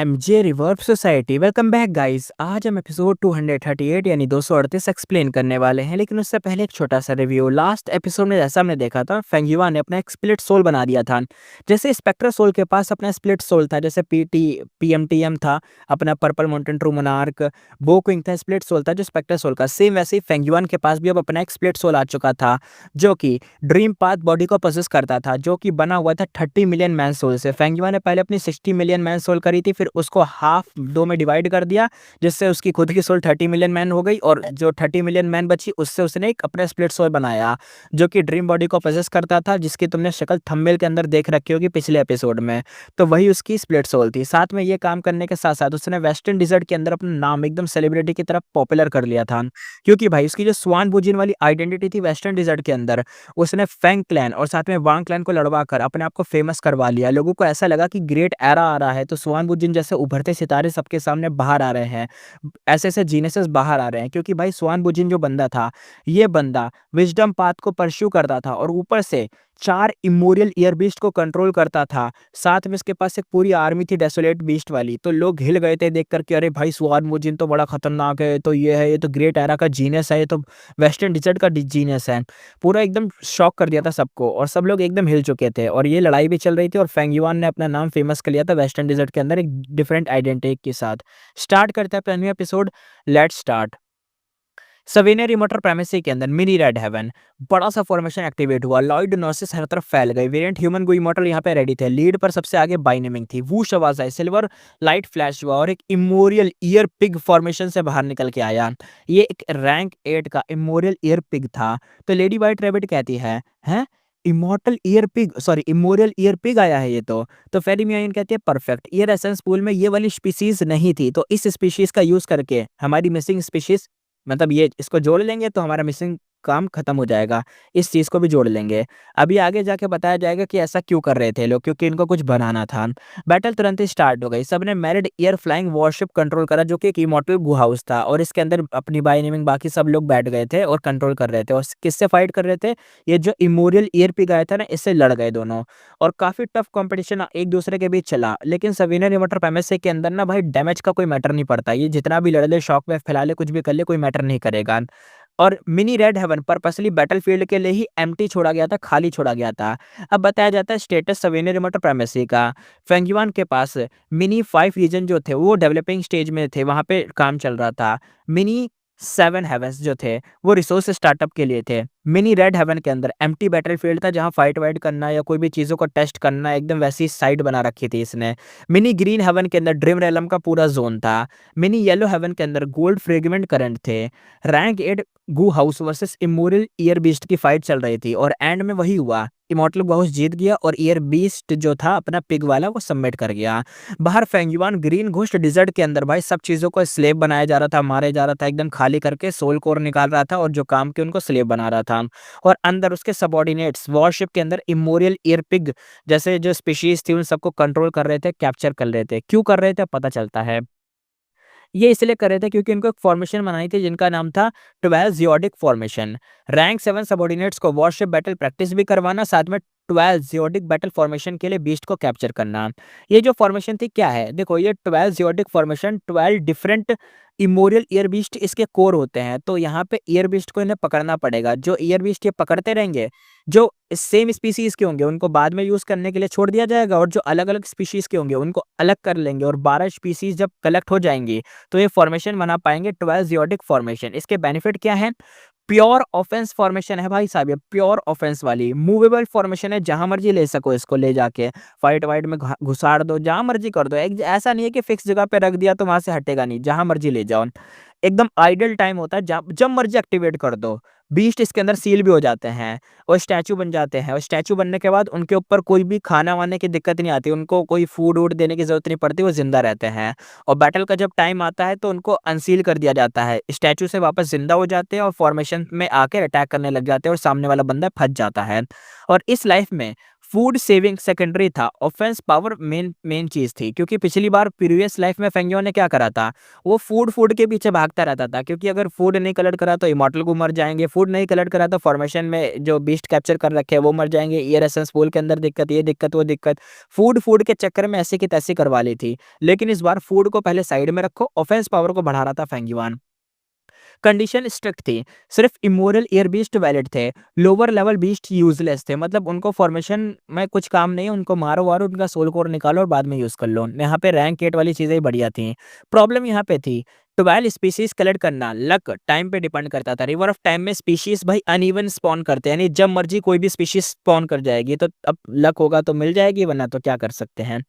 MJ reverb society. Welcome back guys. आज हम episode 238 यानी 238 एक्सप्लेन करने वाले हैं, लेकिन उससे पहले एक छोटा सा रिव्यू। लास्ट एपिसोड में जैसा हमने देखा था, फेंगयुआ ने अपना एक स्प्लिट सोल बना दिया था। जैसे स्पेक्टर सोल के पास अपना स्प्लिट सोल था, जैसे पीएमटीएम था अपना पर्पल माउंटेन ट्रू मोनार्क, बो क्विंग था स्प्लिट सोल था जो स्पेक्टर सोल का, सेम वैसे ही फेंगयुआन के पास भी अब अपना एक स्प्लिट सोल आ चुका था जो कि ड्रीम पाथ बॉडी को पोसेस करता था, जो कि बना हुआ था 30 मिलियन मैन सोल से। फेंगयुआ ने पहले अपनी 60 मिलियन मैन सोल करी थी, फिर उसको हाफ दो में डिवाइड कर दिया, जिससे उसकी खुद की सोल 30 मिलियन मैन हो गई, और जो 30 मिलियन मैन बची उससे उसने एक अपना स्प्लिट सोल बनाया जो कि ड्रीम बॉडी को पोसेस करता था, जिसकी तुमने शक्ल थंबनेल के अंदर देख रखी होगी पिछले एपिसोड में। तो वही उसकी स्प्लिट सोल थी। साथ में ये काम करने के साथ साथ उसने वेस्टर्न डिजर्ट के अंदर अपना नाम एकदम सेलिब्रिटी की तरफ पॉपुलर कर लिया था, क्योंकि भाई उसकी जो स्वान बुजिन वाली आइडेंटिटी थी वेस्टर्न डिजर्ट के अंदर, उसने फेंग क्लैन और साथ में वांग क्लैन को लड़वा कर अपने आप को फेमस करवा लिया। लोगों को ऐसा लगा कि ग्रेट एरा आ रहा है, तो स्वान बुजिन जैसे उभरते सितारे सबके सामने बाहर आ रहे हैं, ऐसे ऐसे जीनियसेस बाहर आ रहे हैं, क्योंकि भाई स्वान बुजिन जो बंदा था, ये बंदा विजडम पाथ को परस्यू करता था और ऊपर से 4 इमोरियल ईयर बीस्ट को कंट्रोल करता था। साथ में इसके पास एक पूरी आर्मी थी डेसोलेट बीस्ट वाली। तो लोग हिल गए थे देख करके, अरे भाई स्वान मुजिन तो बड़ा खतरनाक है, तो ये है, ये तो ग्रेट एरा का जीनियस है, ये तो वेस्टर्न डिजर्ट का जीनियस है। पूरा एकदम शॉक कर दिया था सबको, और सब लोग एकदम हिल चुके थे, और ये लड़ाई भी चल रही थी, और फेंगयुआन ने अपना नाम फेमस कर लिया था वेस्टर्न डिजर्ट के अंदर एक डिफरेंट आइडेंटिटी के साथ। स्टार्ट करते हैं अपना एपिसोड। Let's start. सवेनिया रिमोटर प्रेमिसी के अंदर मिनी रेड हेवन, बड़ा सा फॉर्मेशन एक्टिवेट हुआ। लॉइड नोसिस हर तरफ फैल गई। वेरिएंट ह्यूमन गो इमोर्टल यहाँ पे रेडी थे। लीड पर सबसे आगे बाइनेमिंग थी। वूश आवाज आई, सिल्वर लाइट फ्लैश हुआ और एक इमोरियल ईयर पिग फॉर्मेशन से बाहर निकल के आया। ये एक रैंक 8 का इमोरियल ईयर पिग था। तो लेडी व्हाइट रैबिट कहती है immortal year pig, sorry immemorial year pig आया है ये तो फेरी मियाइन कहती है परफेक्ट। ईयर एसेंस पूल में ये वाली स्पीशीज नहीं थी, तो इस स्पीशीज का यूज करके हमारी मिसिंग स्पीशीज, मतलब ये इसको जोड़ लेंगे तो हमारा मिसिंग काम खत्म हो जाएगा। इस चीज को भी जोड़ लेंगे। अभी आगे जाके बताया जाएगा कि ऐसा क्यों कर रहे थे लोग, क्योंकि इनको कुछ बनाना था। बैटल तुरंत ही स्टार्ट हो गई। सबने married air flying worship control करा, जो कि एक इमॉर्टल गू हाउस था, और इसके अंदर अपनी बाई नेमिंग बाकी सब लोग बैठ गए थे और कंट्रोल कर रहे थे। और किससे फाइट कर रहे थे? ये जो इमोरियल ईयर पिग आया था ना, इससे लड़ गए दोनों, और काफी टफ कंपटीशन एक दूसरे के बीच चला। लेकिन सवीनर इमोर्टल प्रेमिस के अंदर ना भाई डैमेज का कोई मैटर नहीं पड़ता, ये जितना भी लड़ ले, शॉक वेव फैला ले, कुछ भी कर ले, कोई मैटर नहीं करेगा। और mini red heaven purposely battlefield के लिए ही एम्प्टी छोड़ा गया था, खाली छोड़ा गया था। अब बताया जाता है स्टेटस सवेनियर रिमोट प्राइमेसी का। फेंगयुआन के पास मिनी 5 रीजन जो थे वो डेवलपिंग स्टेज में थे, वहां पे काम चल रहा था। मिनी 7 हेवंस जो थे वो रिसोर्स स्टार्टअप के लिए थे। मिनी रेड हेवन के अंदर एम्प्टी बैटलफील्ड था, जहां फाइट वाइट करना या कोई भी चीजों को टेस्ट करना, एकदम वैसी साइड बना रखी थी इसने। मिनी ग्रीन हेवन के अंदर ड्रीम रेलम का पूरा जोन था। मिनी येलो हेवन के अंदर गोल्ड फ्रेगमेंट करंट थे। Rank 8 Gu house versus immoral year beast की फाइट चल रही थी, और एंड में वही हुआ, इमोर्टल गू हाउस जीत गया और ईयर बीस्ट जो था अपना पिग वाला वो सबमिट कर गया। बाहर फेंगयुआन ग्रीन घोस्ट डिजर्ट के अंदर भाई सब चीजों को स्लेव बनाया जा रहा था, मारे जा रहा था, एकदम खाली करके सोल कोर निकाल रहा था, और जो काम के उनको स्लेव बना रहा था। और अंदर उसके सबऑर्डिनेट्स वॉरशिप के अंदर इमोरियल ईयर पिग जैसे जो स्पीशीज थी उन सबको कंट्रोल कर रहे थे, कैप्चर कर रहे थे। क्यों कर रहे थे पता चलता है, ये इसलिए कर रहे थे क्योंकि इनको एक फॉर्मेशन बनाई थी जिनका नाम था 12 जियोडिक फॉर्मेशन। रैंक 7 सबऑर्डिनेट्स को वॉरशिप बैटल प्रैक्टिस भी करवाना, साथ में 12 जियोडिक बैटल फॉर्मेशन के लिए बीस्ट को कैप्चर करना। ये जो फॉर्मेशन थी क्या है, देखो ये 12 जियोडिक फॉर्मेशन 12 डिफरेंट इमोरियल ईयर बीस्ट इसके कोर होते हैं। तो यहाँ पे ईयर बीस्ट को इन्हें पकड़ना पड़ेगा। जो ईयर बीस्ट ये पकड़ते रहेंगे, जो सेम स्पीसीज के होंगे उनको बाद में यूज करने के लिए छोड़ दिया जाएगा, और जो अलग अलग स्पीशीज के होंगे उनको अलग कर लेंगे, और 12 स्पीसीज जब कलेक्ट हो जाएंगी तो ये फॉर्मेशन बना पाएंगे 12 जियोडिक फॉर्मेशन। इसके बेनिफिट क्या है? प्योर ऑफेंस फॉर्मेशन है भाई साहब, ये प्योर ऑफेंस वाली मूवेबल फॉर्मेशन है, जहां मर्जी ले सको इसको, ले जाके फाइट वाइट में घुसाड़ दो, जहां मर्जी कर दो। एक ऐसा नहीं है कि फिक्स जगह पे रख दिया तो वहां से हटेगा नहीं, जहां मर्जी ले जाओ। एकदम आइडल टाइम होता है, जब मर्जी एक्टिवेट कर दो। बीस्ट इसके अंदर सील भी हो जाते हैं और स्टैचू बन जाते हैं, और स्टैचू बनने के बाद उनके ऊपर कोई भी खाना वाने की दिक्कत नहीं आती, उनको कोई फूड वूड देने की जरूरत नहीं पड़ती, वो जिंदा रहते हैं। और बैटल का जब टाइम आता है तो उनको अनसील कर दिया जाता है, स्टैचू से वापस जिंदा हो जाते हैं और फॉर्मेशन में आके अटैक करने लग जाते हैं, और सामने वाला बंदा फंस जाता है। और इस लाइफ में फूड सेविंग सेकेंडरी था, ऑफेंस पावर मेन मेन चीज़ थी, क्योंकि पिछली बार प्रीवियस लाइफ में फेंगियो ने क्या करा था, वो फूड फूड के पीछे भागता रहता था, क्योंकि अगर फूड नहीं कलेक्ट करा तो इमॉर्टल को मर जाएंगे, फूड नहीं कलेक्ट करा तो फॉर्मेशन में जो बीस्ट कैप्चर कर रखे हैं वो मर जाएंगे, ईयर एसेंस पूल के अंदर दिक्कत, ये दिक्कत वो दिक्कत, फूड फूड के चक्कर में ऐसे की तैसी करवा ली थी। लेकिन इस बार फूड को पहले साइड में रखो, ऑफेंस पावर को बढ़ा रहा था फेंगिवान। कंडीशन स्ट्रिक्ट थी, सिर्फ इमोरल एयर बीस्ट वैलिड थे, लोअर लेवल बीस्ट यूजलेस थे, मतलब उनको फॉर्मेशन में कुछ काम नहीं, उनको मारो वारो, उनका सोल कोर निकालो और बाद में यूज कर लो। यहाँ पे रैंक 8 वाली चीजें ही बढ़िया थी। प्रॉब्लम यहाँ पे थी 12 स्पीशीज कलेक्ट करना, लक टाइम पे डिपेंड करता था। रिवर ऑफ टाइम में स्पीशीज भाई अनइवन स्पॉन करते हैं, यानी जब मर्जी कोई भी स्पीशीज स्पॉन कर जाएगी, तो अब लक होगा तो मिल जाएगी, वरना तो क्या कर सकते हैं।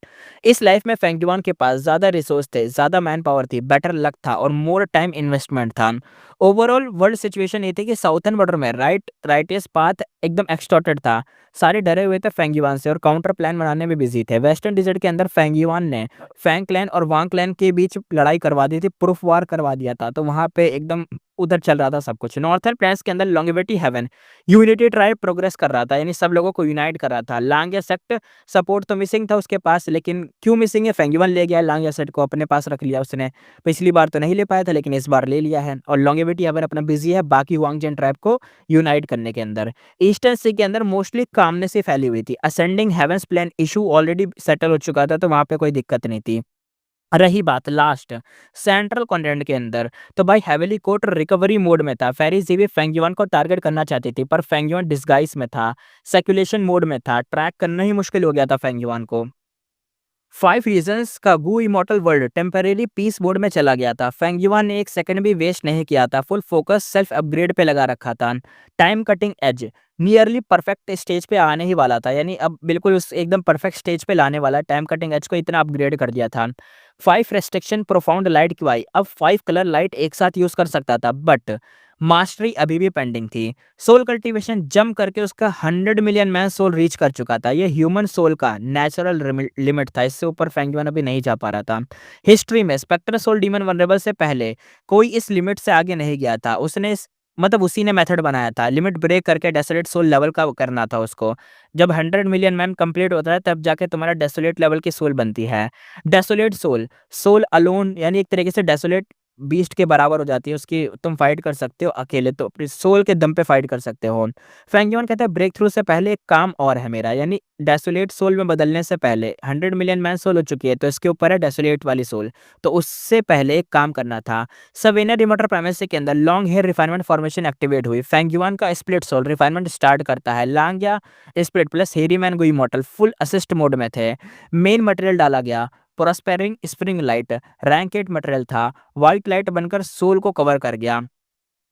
इस लाइफ में फेंगडुआन के पास ज्यादा रिसोर्स थे, ज्यादा मैन पावर थी, बेटर लक था और मोर टाइम इन्वेस्टमेंट था। ओवरऑल वर्ल्ड सिचुएशन ये थी कि साउथर्न बॉर्डर में राइटेस्ट पाथ एकदम एक्सटॉर्टेड था, सारे डरे हुए थे फेंगिवान से और काउंटर प्लान बनाने में बिजी थे। वेस्टर्न डिजर्ट के अंदर फेंगिवान ने फैंग क्लैन और वांग क्लैन के बीच लड़ाई करवा दी थी, प्रूफ वार करवा दिया था, तो वहां पे एकदम उधर चल रहा था सब कुछ। नॉर्थर्न प्लेन्स के अंदर longevity heaven unity tribe progress कर रहा था, यानी सब लोगों को यूनाइट कर रहा था। लांग या सेक्ट सपोर्ट तो मिसिंग था उसके पास, लेकिन क्यों मिसिंग है, फेंगिवान ले गया लांग या सेक्ट को, अपने पास रख लिया उसने। पिछली बार तो नहीं ले पाया था, लेकिन इस बार ले लिया है और लॉन्गेविटी हेवन अपना बिजी है बाकी वांगजेन ट्राइब को यूनाइट करने के अंदर। ईस्टर्न सी के अंदर मोस्टली कामनेस ही फैली हुई थी, ascending heavens plain issue already settle हो चुका था, तो वहां पे कोई दिक्कत नहीं थी। रही बात लास्ट सेंट्रल कॉन्टिनेंट के अंदर, तो भाई हेवेली कोर्ट रिकवरी मोड में था। फेरी जीवी फेंगयुआन को टारगेट करना चाहती थी, पर फेंगयुआन डिस्गाइस में था, सर्कुलेशन मोड में था, ट्रैक करना ही मुश्किल हो गया था फेंगयुआन को। 5 रीजंस का Gu immortal world temporary peace mode में चला गया था। फेंगयुआन ने एक सेकंड भी वेस्ट नहीं किया था, फुल फोकस सेल्फ अपग्रेड पे लगा रखा था। Time cutting as nearly perfect stage पे आने ही वाला था, यानी अब बिल्कुल उस एकदम परफेक्ट स्टेज पे लाने वाला, टाइम कटिंग एज को इतना अपग्रेड कर दिया था। 5 रेस्ट्रिक्शन प्रोफाउंड लाइट क्यों आई, अब 5 कलर लाइट एक साथ यूज कर सकता था, बट मास्टरी अभी भी पेंडिंग थी। सोल कल्टीवेशन जम करके उसका 100 मिलियन मैन सोल रीच कर चुका था, ये ह्यूमन सोल का नेचुरल लिमिट था, इससे ऊपर फेंगयुआन अभी नहीं जा पा रहा था। हिस्ट्री में स्पेक्टर सोल डीमन वनरेबल से पहले कोई इस लिमिट से आगे नहीं गया था, उसने मतलब उसी ने मेथड बनाया था, लिमिट ब्रेक करके डेसोलेट सोल लेवल का करना था उसको। जब 100 मिलियन मैन कंप्लीट होता है तब जाके तुम्हारा डेसोलेट लेवल की सोल बनती है। डेसोलेट सोल, सोल अलोन, यानी एक तरीके से डेसोलेट बीस्ट के बराबर हो जाती है उसकी, तुम फाइट कर सकते हो अकेले, तो अपनी सोल के दम पे फाइट कर सकते हो। फेंगयुआन कहता है ब्रेक थ्रू से पहले एक काम और है मेरा, यानी डेसोलेट सोल में बदलने से पहले 100 मिलियन मैन सोल हो चुकी है, तो इसके ऊपर है डेसोलेट वाली सोल, तो उससे पहले एक काम करना था। सवेना रिमोटर प्राइमेसी के अंदर long hair refinement formation activate हुई, फेंगयुआन का स्प्लिट सोल रिफाइनमेंट स्टार्ट करता है। लांग या स्प्लिट प्लस हेरी मैन गुई मॉडल फुल असिस्ट मोड में थे। मेन मटेरियल डाला गया, प्रोस्पेरिंग स्प्रिंग लाइट रैंक 8 मटेरियल था, व्हाइट लाइट बनकर सोल को कवर कर गया।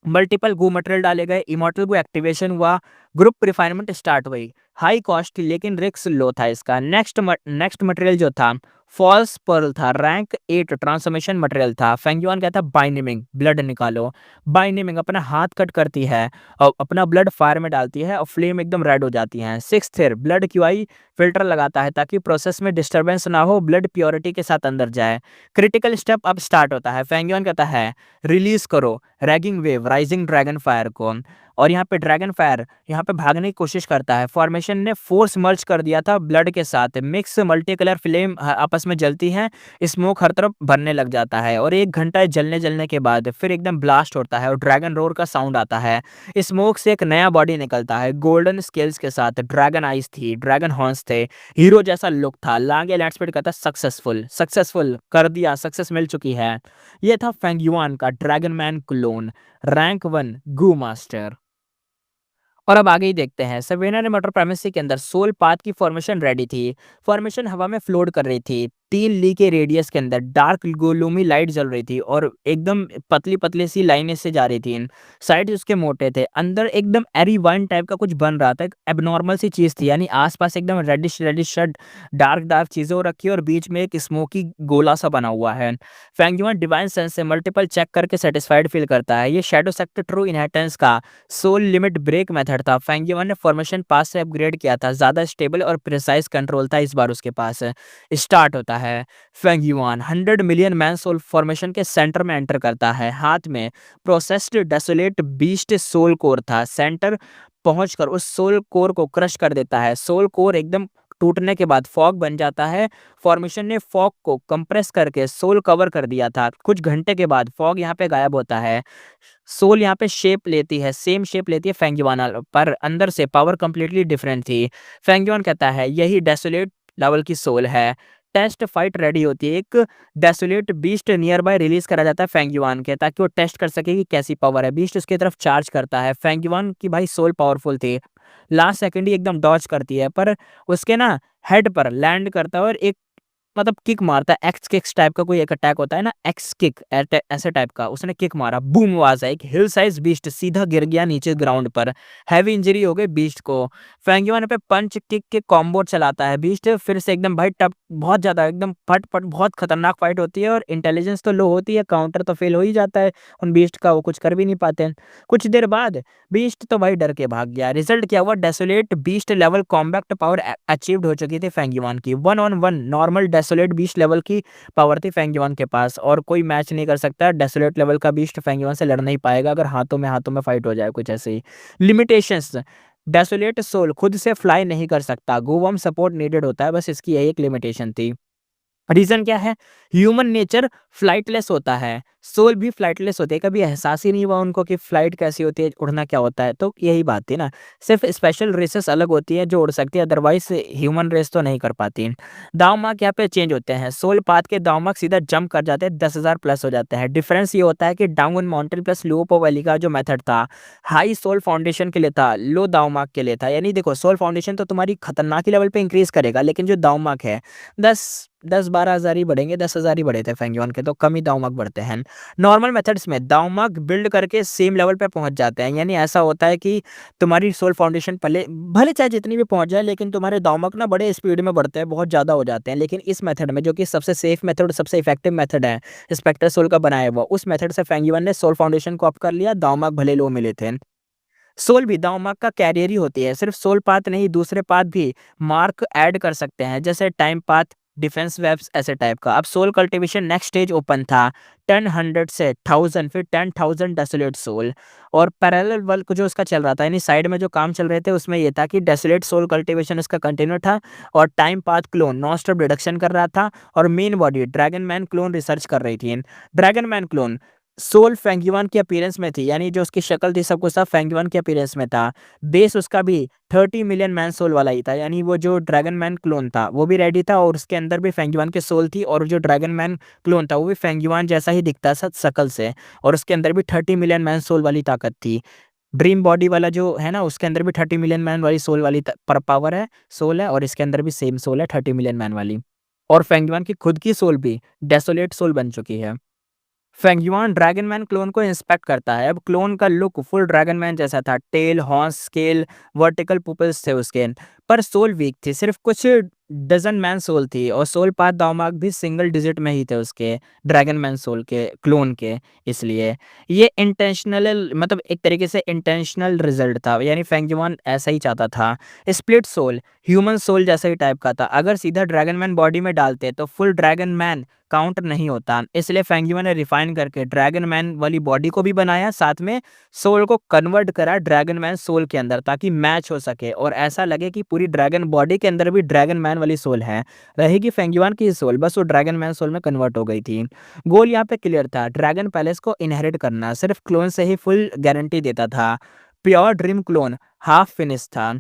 मल्टीपल गू मटेरियल डाले गए, इमॉर्टल गू एक्टिवेशन हुआ, ग्रुप रिफाइनमेंट स्टार्ट हुई। हाई कॉस्ट लेकिन रिस्क लो था इसका। नेक्स्ट मटेरियल जो था फॉल्स पर्ल था, रैंक 8 ट्रांसफॉर्मेशन मटेरियल था। फेंगयुआन कहता है बाइनिमिंग ब्लड निकालो। बाइनिमिंग अपना हाथ कट करती है और अपना ब्लड फायर में डालती है और फ्लेम एकदम रेड हो जाती है। 6th year blood QI filter लगाता है ताकि प्रोसेस में डिस्टर्बेंस ना हो, ब्लड प्योरिटी के साथ अंदर जाए। क्रिटिकल स्टेप अब स्टार्ट होता है। फेंगयुआन कहता है रिलीज करो ragging wave rising dragon fire को, और यहाँ पे ड्रैगन फायर यहाँ पे भागने की कोशिश करता है। फॉर्मेशन ने फोर्स मर्ज कर दिया था ब्लड के साथ, मिक्स मल्टी कलर फ्लेम आपस में जलती है, स्मोक हर तरफ भरने लग जाता है और 1 घंटा जलने के बाद फिर एकदम ब्लास्ट होता है और ड्रैगन रोर का साउंड आता है। स्मोक से एक नया बॉडी निकलता है, गोल्डन स्केल्स के साथ, ड्रैगन आइज थी, ड्रैगन हॉर्न्स थे, हीरो जैसा लुक था। लांगे लैंडस्पीड कहता सक्सेसफुल कर दिया, सक्सेस मिल चुकी है। ये था फेंगयुआन का ड्रैगन मैन क्लोन, रैंक 1 गू मास्टर। और अब आगे ही देखते हैं। सवेना ने मटर प्राइमेसी के अंदर सोल पाथ की फॉर्मेशन रेडी थी, फॉर्मेशन हवा में फ्लोट कर रही थी। 3 ली के रेडियस के अंदर डार्क ग्लूमी लाइट जल रही थी और एकदम पतली पतली सी लाइनें से जा रही थी। साइड उसके मोटे थे, अंदर एकदम एरी वाइन टाइप का कुछ बन रहा था, एक एबनॉर्मल सी चीज थी, यानी आसपास एकदम रेडिश डार्क डार्क चीजें हो रखी है और बीच में एक स्मोकी गोला सा बना हुआ है। फेंगयुआन डिवाइन सेंस से मल्टीपल चेक करके सेटिस्फाइड फील करता है। ये शैडो सेक्टर ट्रू इनहेरिटेंस का सोल लिमिट ब्रेक मेथड था। फेंगयुआन ने फॉर्मेशन पास से अपग्रेड किया था, ज्यादा स्टेबल और प्रिसाइज कंट्रोल था इस बार उसके पास। स्टार्ट होता है। Fang Yuan 100 million man soul formation के सेंटर में एंटर करता है, हाथ में processed desolate beast soul core था। सेंटर पहुँचकर उस सोल कोर को क्रश कर देता है। सोल कोर एकदम टूटने के बाद फॉग बन जाता है। फॉर्मेशन ने फॉग को कंप्रेस करके सोल कवर कर दिया था। कुछ घंटे के बाद फॉग यहाँ पे गायब होता है। सोल यहाँ पे शेप लेती है, सेम शेप लेती है फेंगयुआन पर अंदर से पावर कंप्लीटली डिफरेंट थी। फेंगयुआन कहता है यही डेसोलेट लेवल की सोल है। टेस्ट फाइट रेडी होती है। एक desolate beast near by release करा जाता है फेंगयुआन के, ताकि वो टेस्ट कर सके कि कैसी पावर है। बीस्ट उसकी तरफ चार्ज करता है। फेंगयुआन की भाई सोल पावरफुल थी। लास्ट सेकंड ही एकदम डॉज करती है, पर उसके ना हेड पर लैंड करता है और एक मतलब किक मारता है। एक्स किक्स टाइप का कोई एक अटैक होता है ना, एक्स किक ऐसे टाइप का उसने किक मारा, बूम आवाज आई। एक हिल साइज बीस्ट सीधा गिर गया नीचे ग्राउंड पर। हैवी इंजरी हो गई बीस्ट को। फेंगयुआन पे पंच किक के कॉम्बो चलाता है बीस्ट, फिर से एकदम भाई टप बहुत ज्यादा एकदम फट फट बहुत खतरनाक फाइट होती है। और इंटेलिजेंस तो लो होती है, काउंटर तो फेल हो ही जाता है उन बीस्ट का, वो कुछ कर भी नहीं पाते हैं। कुछ देर बाद बीस्ट तो भाई डर के भाग गया। रिजल्ट क्या हुआ, desolate beast level combat power achieved हो चुकी थी फेंगयुआन की। 1-on-1 normal desolate beast level की पावर थी फेंगयुआन के पास, और कोई मैच नहीं कर सकता। डेसोलेट लेवल का बीस्ट फेंगयुआन से लड़ नहीं पाएगा अगर हाथों में फाइट हो जाए कुछ ऐसे ही। लिमिटेशंस, डेसोलेट सोल खुद से फ्लाई नहीं कर सकता, गोवम सपोर्ट नीडेड होता है, बस इसकी यही एक लिमिटेशन थी। रीजन क्या है, ह्यूमन नेचर फ्लाइटलेस होता है, सोल भी फ्लाइटलेस होते हैं। कभी एहसास ही नहीं हुआ उनको कि फ्लाइट कैसी होती है, उड़ना क्या होता है। तो यही बात थी ना, सिर्फ स्पेशल रेसेस अलग होती है जो उड़ सकती है, अदरवाइज ह्यूमन रेस तो नहीं कर पाती। दाव मार्क यहाँ पे चेंज होते हैं। सोल पाथ के दाव मार्क सीधा जंप कर जाते हैं, 10,000 प्लस हो जाते हैं। डिफरेंस ये होता है कि down mountain plus low valley का जो मेथड था, हाई सोल फाउंडेशन के लिए था, लो दाव मार्क के लिए था। यानी देखो, सोल फाउंडेशन तो तुम्हारी खतरनाक ही लेवल पे इंक्रीज करेगा, लेकिन जो दाव मार्क है 10-12 हज़ार ही बढ़ेंगे। 10,000 ही बढ़े थे फेंगयुआन के, तो कम ही दाव मार्क बढ़ते हैं। नॉर्मल मेथड्स में दाव मार्क बिल्ड करके सेम लेवल पे पहुंच जाते हैं। यानी ऐसा होता है कि तुम्हारी सोल फाउंडेशन पहले भले चाहे जितनी भी पहुंच जाए, लेकिन तुम्हारे दाव मार्क ना बड़े स्पीड में बढ़ते हैं, बहुत ज़्यादा हो जाते हैं। लेकिन इस मेथड में, जो कि सबसे सेफ मेथड, सबसे इफेक्टिव मेथड है स्पेक्टर सोल का बनाया हुआ, उस मेथड से फेंगयुआन ने सोल फाउंडेशन को अप कर लिया। दाव मार्क भले लो मिले थे। सोल भी दाव मार्क का कैरियर ही होती है। सिर्फ सोल पाथ नहीं, दूसरे पाथ भी मार्क ऐड कर सकते हैं, जैसे टाइम पाथ, डिफेंस वेब्स, ऐसे टाइप का। अब soul cultivation next stage open था। 10 100 से 1000, फिर 10,000 डेसोलेट सोल। और पैरेलल वर्क जो उसका चल रहा था, यानी साइड में जो काम चल रहे थे, उसमें ये था कि डेसोलेट सोल कल्टीवेशन उसका कंटिन्यू था, और time path clone non stop reduction कर रहा था, और main body dragon man clone research कर रही थी। ड्रैगन मैन क्लोन सोल फेंगयुआन की अपीयरेंस में थी, यानी जो उसकी शक्ल थी सब कुछ सब फेंगयुआन की अपीयरेंस में था। बेस उसका भी 30 मिलियन मैन सोल वाला ही था, यानी वो जो ड्रैगन मैन क्लोन था वो भी रेडी था, और उसके अंदर भी फेंगयुआन की सोल थी, और जो ड्रैगन मैन क्लोन था वो भी फेंगयुआन जैसा ही दिखता था शक्ल से, और उसके अंदर भी 30 मिलियन मैन सोल वाली ताकत थी। ड्रीम बॉडी वाला जो है ना, उसके अंदर भी 30 मिलियन मैन वाली सोल वाली पर पावर है, सोल है, और इसके अंदर भी सेम सोल है 30 मिलियन मैन वाली। और फेंगयुआन की खुद की सोल भी डेसोलेट सोल बन चुकी है। फेंगयुआन ड्रैगन मैन क्लोन को इंस्पेक्ट करता है। अब क्लोन का लुक फुल ड्रैगन मैन जैसा था, टेल, हॉर्न, स्केल, वर्टिकल पुपल्स थे उसके, पर सोल वीक थी, सिर्फ कुछ डजन मैन सोल थी, और सोल पाथ दामाग भी सिंगल डिजिट में ही थे उसके ड्रैगन मैन सोल के क्लोन के। इसलिए ये इंटेंशनल, मतलब एक तरीके से इंटेंशनल रिजल्ट था, यानी फेंगयुआन ऐसा ही चाहता था। स्प्लिट सोल ह्यूमन सोल जैसा ही टाइप का था, अगर सीधा ड्रैगन मैन बॉडी में डालते तो फुल ड्रैगन मैन काउंट नहीं होता, इसलिए फेंगयुआन ने रिफाइन करके ड्रैगन मैन वाली बॉडी को भी बनाया, साथ में सोल को कन्वर्ट करा ड्रैगन मैन सोल के अंदर, ताकि मैच हो सके और ऐसा लगे कि पूरी ड्रैगन बॉडी के अंदर भी ड्रैगन मैन वाली सोल है। रहेगी फेंगयुआन की सोल, बस वो ड्रैगन मैन सोल में कन्वर्ट हो गई थी। गोल यहाँ पे क्लियर था, ड्रैगन पैलेस को इनहेरिट करना, सिर्फ क्लोन से ही फुल गारंटी देता था। Pure dream clone half finish था,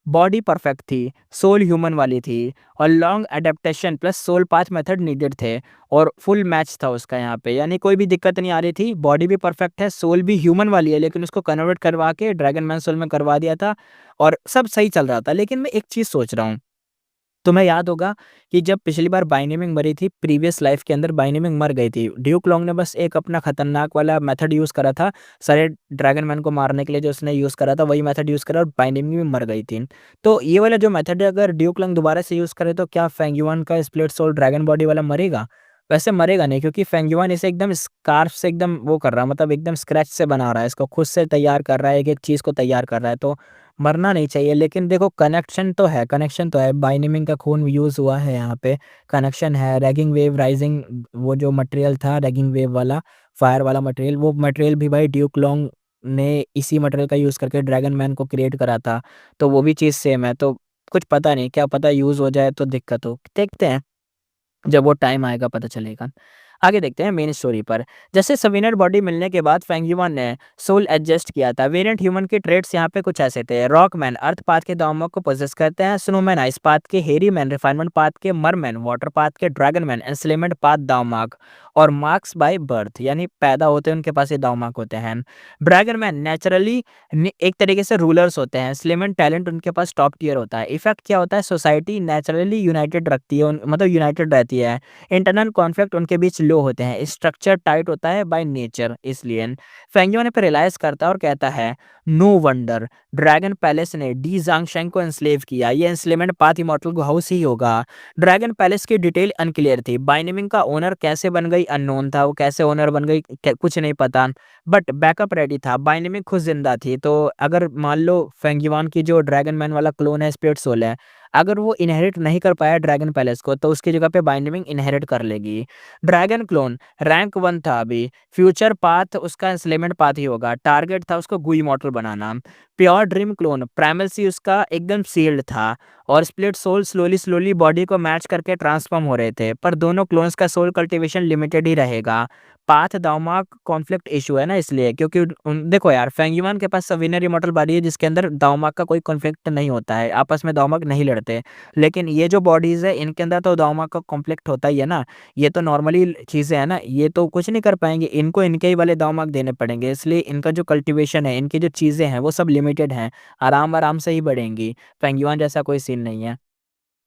बॉडी परफेक्ट थी, सोल ह्यूमन वाली थी, और long adaptation plus soul path method needed थे, और फुल मैच था उसका यहाँ पे, यानी कोई भी दिक्कत नहीं आ रही थी। बॉडी भी परफेक्ट है, सोल भी ह्यूमन वाली है, लेकिन उसको कन्वर्ट करवा के ड्रैगन मैन सोल में करवा दिया था, और सब सही चल रहा था। लेकिन मैं एक चीज़ सोच रहा हूँ, तुम्हें याद होगा कि जब पिछली बार बाइनेमिंग मरी थी, प्रीवियस लाइफ के अंदर बाइनेमिंग मर गई थी, ड्यूक लॉन्ग ने बस एक अपना खतरनाक वाला मेथड यूज़ करा था, सारे ड्रैगन मैन को मारने के लिए जो उसने यूज़ करा था वही मेथड यूज़ करा, और बाइनेमिंग भी मर गई थी। तो ये वाला जो मेथड है, अगर ड्यूक लॉन्ग दोबारा से यूज़ करे तो क्या फेंगयुआन का स्प्लिट सोल ड्रैगन बॉडी वाला मरेगा? वैसे मरेगा नहीं, क्योंकि फेंगयुआन इसे एकदम स्कार्फ से एकदम वो कर रहा है, मतलब एकदम स्क्रैच से बना रहा है, इसको खुद से तैयार कर रहा है, एक एक चीज़ को तैयार कर रहा है, तो मरना नहीं चाहिए। लेकिन देखो, कनेक्शन तो है, बाइनेमिंग का खून यूज़ हुआ है यहाँ पे, कनेक्शन है। रैगिंग वेव राइजिंग वो जो मटेरियल था, रैगिंग वेव वाला फायर वाला मटेरियल, वो मटेरियल भी भाई ड्यूक लॉन्ग ने इसी मटेरियल का यूज़ करके ड्रैगन मैन को क्रिएट करा था, तो वो भी चीज़ सेम है। तो कुछ पता नहीं, क्या पता यूज़ हो जाए तो दिक्कत हो। देखते हैं, जब वो टाइम आएगा पता चलेगा। आगे देखते हैं मेन स्टोरी पर। जैसे सवीनर बॉडी मिलने के बाद फेंग युआन ने सोल एडजस्ट किया था। वेरिएंट ह्यूमन के ट्रेड्स यहाँ पे कुछ ऐसे थे। रॉकमैन अर्थ पाथ के दामों को पोजेस करते हैं। स्नोमैन आइस पाथ के, हेरी मैन रिफाइनमेंट पाथ के, मरमैन वाटर पाथ के, ड्रैगन मैन एंस्लेमेंट पाथ दावमार्क और मार्क्स बाय बर्थ यानी पैदा होते हैं उनके पास ये दावमार्क होते हैं। ड्रैगन मैन नेचुरली एक तरीके से रूलर्स होते हैं। स्लेमन टैलेंट उनके पास टॉप टियर होता है। इफेक्ट क्या होता है, सोसाइटी नेचुरली यूनाइटेड रखती है, मतलब यूनाइटेड रहती है। इंटरनल कॉन्फ्लिक्ट उनके बीच लो होते हैं। स्ट्रक्चर टाइट होता है बाय नेचर। इसलिए फेंगियो ने पे रियलाइज करता है और कहता है नो वंडर ड्रैगन पैलेस ने डी जांगशेंग को एंस्लेव किया। ये एंस्लेवमेंट पाथ इमॉर्टल हाउस ही होगा। ड्रैगन पैलेस की डिटेल अनक्लियर थी। बाइनिमिंग का ओनर कैसे बन गई अननोन था। वो कैसे ओनर बन गई कुछ नहीं पता, बट बैकअप रेडी था। बाइनिमिंग खुद जिंदा थी। तो अगर मान लो फेंगिवान की जो ड्रैगन मैन वाला क्लोन है स्पिरिट सोल है, अगर वो इनहेरिट नहीं कर पाया ड्रैगन पैलेस को, तो उसकी जगह पे बाइंडिंग इनहेरिट कर लेगी। ड्रैगन क्लोन रैंक 1 था अभी। फ्यूचर पाथ उसका एंस्लेमेंट पाथ ही होगा। टारगेट था उसको गू इमॉर्टल बनाना। प्योर ड्रीम क्लोन प्राइमल उसका एकदम सील्ड था और split soul slowly slowly body को मैच करके ट्रांसफॉर्म हो रहे थे, पर दोनों क्लोन्स का सोल कल्टीवेशन लिमिटेड ही रहेगा। पाथ दावमार्क कॉन्फ्लिक्ट इशू है ना, इसलिए क्योंकि देखो यार फेंगिवान के पास सविनर इमॉर्टल बॉडी है जिसके अंदर दावमार्क का कोई कॉन्फ्लिक्ट नहीं होता है, आपस में दावमार्क नहीं लड़ते। लेकिन ये जो बॉडीज है इनके अंदर तो दावमार्क का कॉन्फ्लिक्ट होता ही है ना। ये तो नॉर्मली चीजें है ना, ये तो कुछ नहीं कर पाएंगे, इनको इनके ही वाले दावमार्क देने पड़ेंगे। इसलिए इनका जो कल्टीवेशन है, इनकी जो चीजें हैं वो सब लिमिटेड हैं, आराम आराम से ही बढ़ेंगी। फेंगिवान जैसा कोई सीन नहीं है।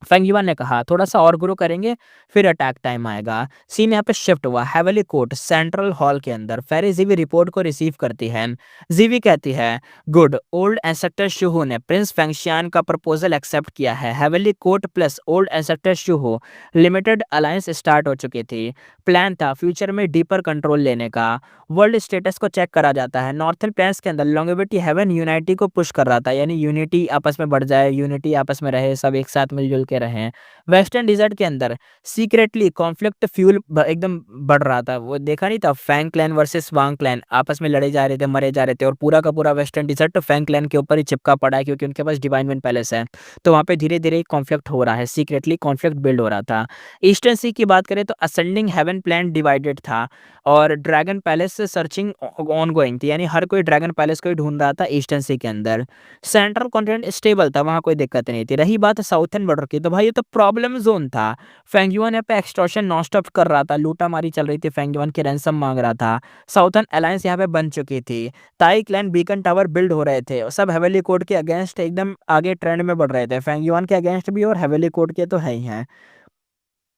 फेंगिवान ने कहा थोड़ा-सा और ग्रो करेंगे, फिर अटैक टाइम आएगा। सीन यहाँ पे शिफ्ट हुआ हेवेली कोर्ट सेंट्रल हॉल के अंदर। फेरी ज़ीवी रिपोर्ट को रिसीव करती है। ज़ीवी कहती है गुड, ओल्ड एंसेस्टर शुहू ने प्रिंस फेंगशियान का प्रपोजल एक्सेप्ट किया है। Heavenly court plus old ancestor शुहू लिमिटेड अलायंस स्टार्ट हो चुकी थी। प्लान था फ्यूचर में डीपर कंट्रोल लेने का। वर्ल्ड स्टेटस को चेक करा जाता है। नॉर्थर्न प्लान्स के अंदर लॉन्गेविटी हेवन यूनिटी को पुश कर रहा था, यानी यूनिटी आपस में बढ़ जाए, यूनिटी आपस में रहे, सब एक साथ मिलजुल के रहें। वेस्टर्न डिजर्ट के अंदर सीक्रेटली कॉन्फ्लिक्ट फ्यूल एकदम बढ़ रहा था। वो देखा नहीं था, फैंग क्लैन वर्सेस वांग क्लैन आपस में लड़े जा रहे थे, मरे जा रहे थे, और पूरा का पूरा वेस्टर्न डिजर्ट फैंग क्लैन के ऊपर ही चिपका पड़ा है क्योंकि उनके पास डिवाइन वन पैलेस है। तो वहाँ पे धीरे धीरे कॉन्फ्लिक्ट हो रहा है, सीक्रेटली कॉन्फ्लिक्ट बिल्ड हो रहा था। ईस्टर्न सी की बात करें तो असेंडिंग हेवन प्लान डिवाइडेड था और ड्रैगन पैलेस से सर्चिंग ऑन गोइंग थी, यानी हर कोई ड्रैगन पैलेस को ही ढूंढ रहा था ईस्टर्न सी के अंदर। सेंट्रल कॉन्टिनेंट स्टेबल था, वहाँ कोई दिक्कत नहीं थी। रही बात साउथर्न बॉर्डर की, तो भाई ये तो प्रॉब्लम जोन था। फेंगयुआन यहाँ पे एक्सटॉर्शन नॉन स्टॉप कर रहा था, लूटा मारी चल रही थी, फेंगयुआन की रैंसम मांग रहा था। साउथर्न अलायंस यहाँ पे बन चुकी थी। ताई क्लैन बीकन टावर बिल्ड हो रहे थे, सब हेवेली कोर्ट के अगेंस्ट एकदम आगे ट्रेंड में बढ़ रहे थे। फेंगयुआन के अगेंस्ट भी और हेवेली कोर्ट के तो है ही हैं।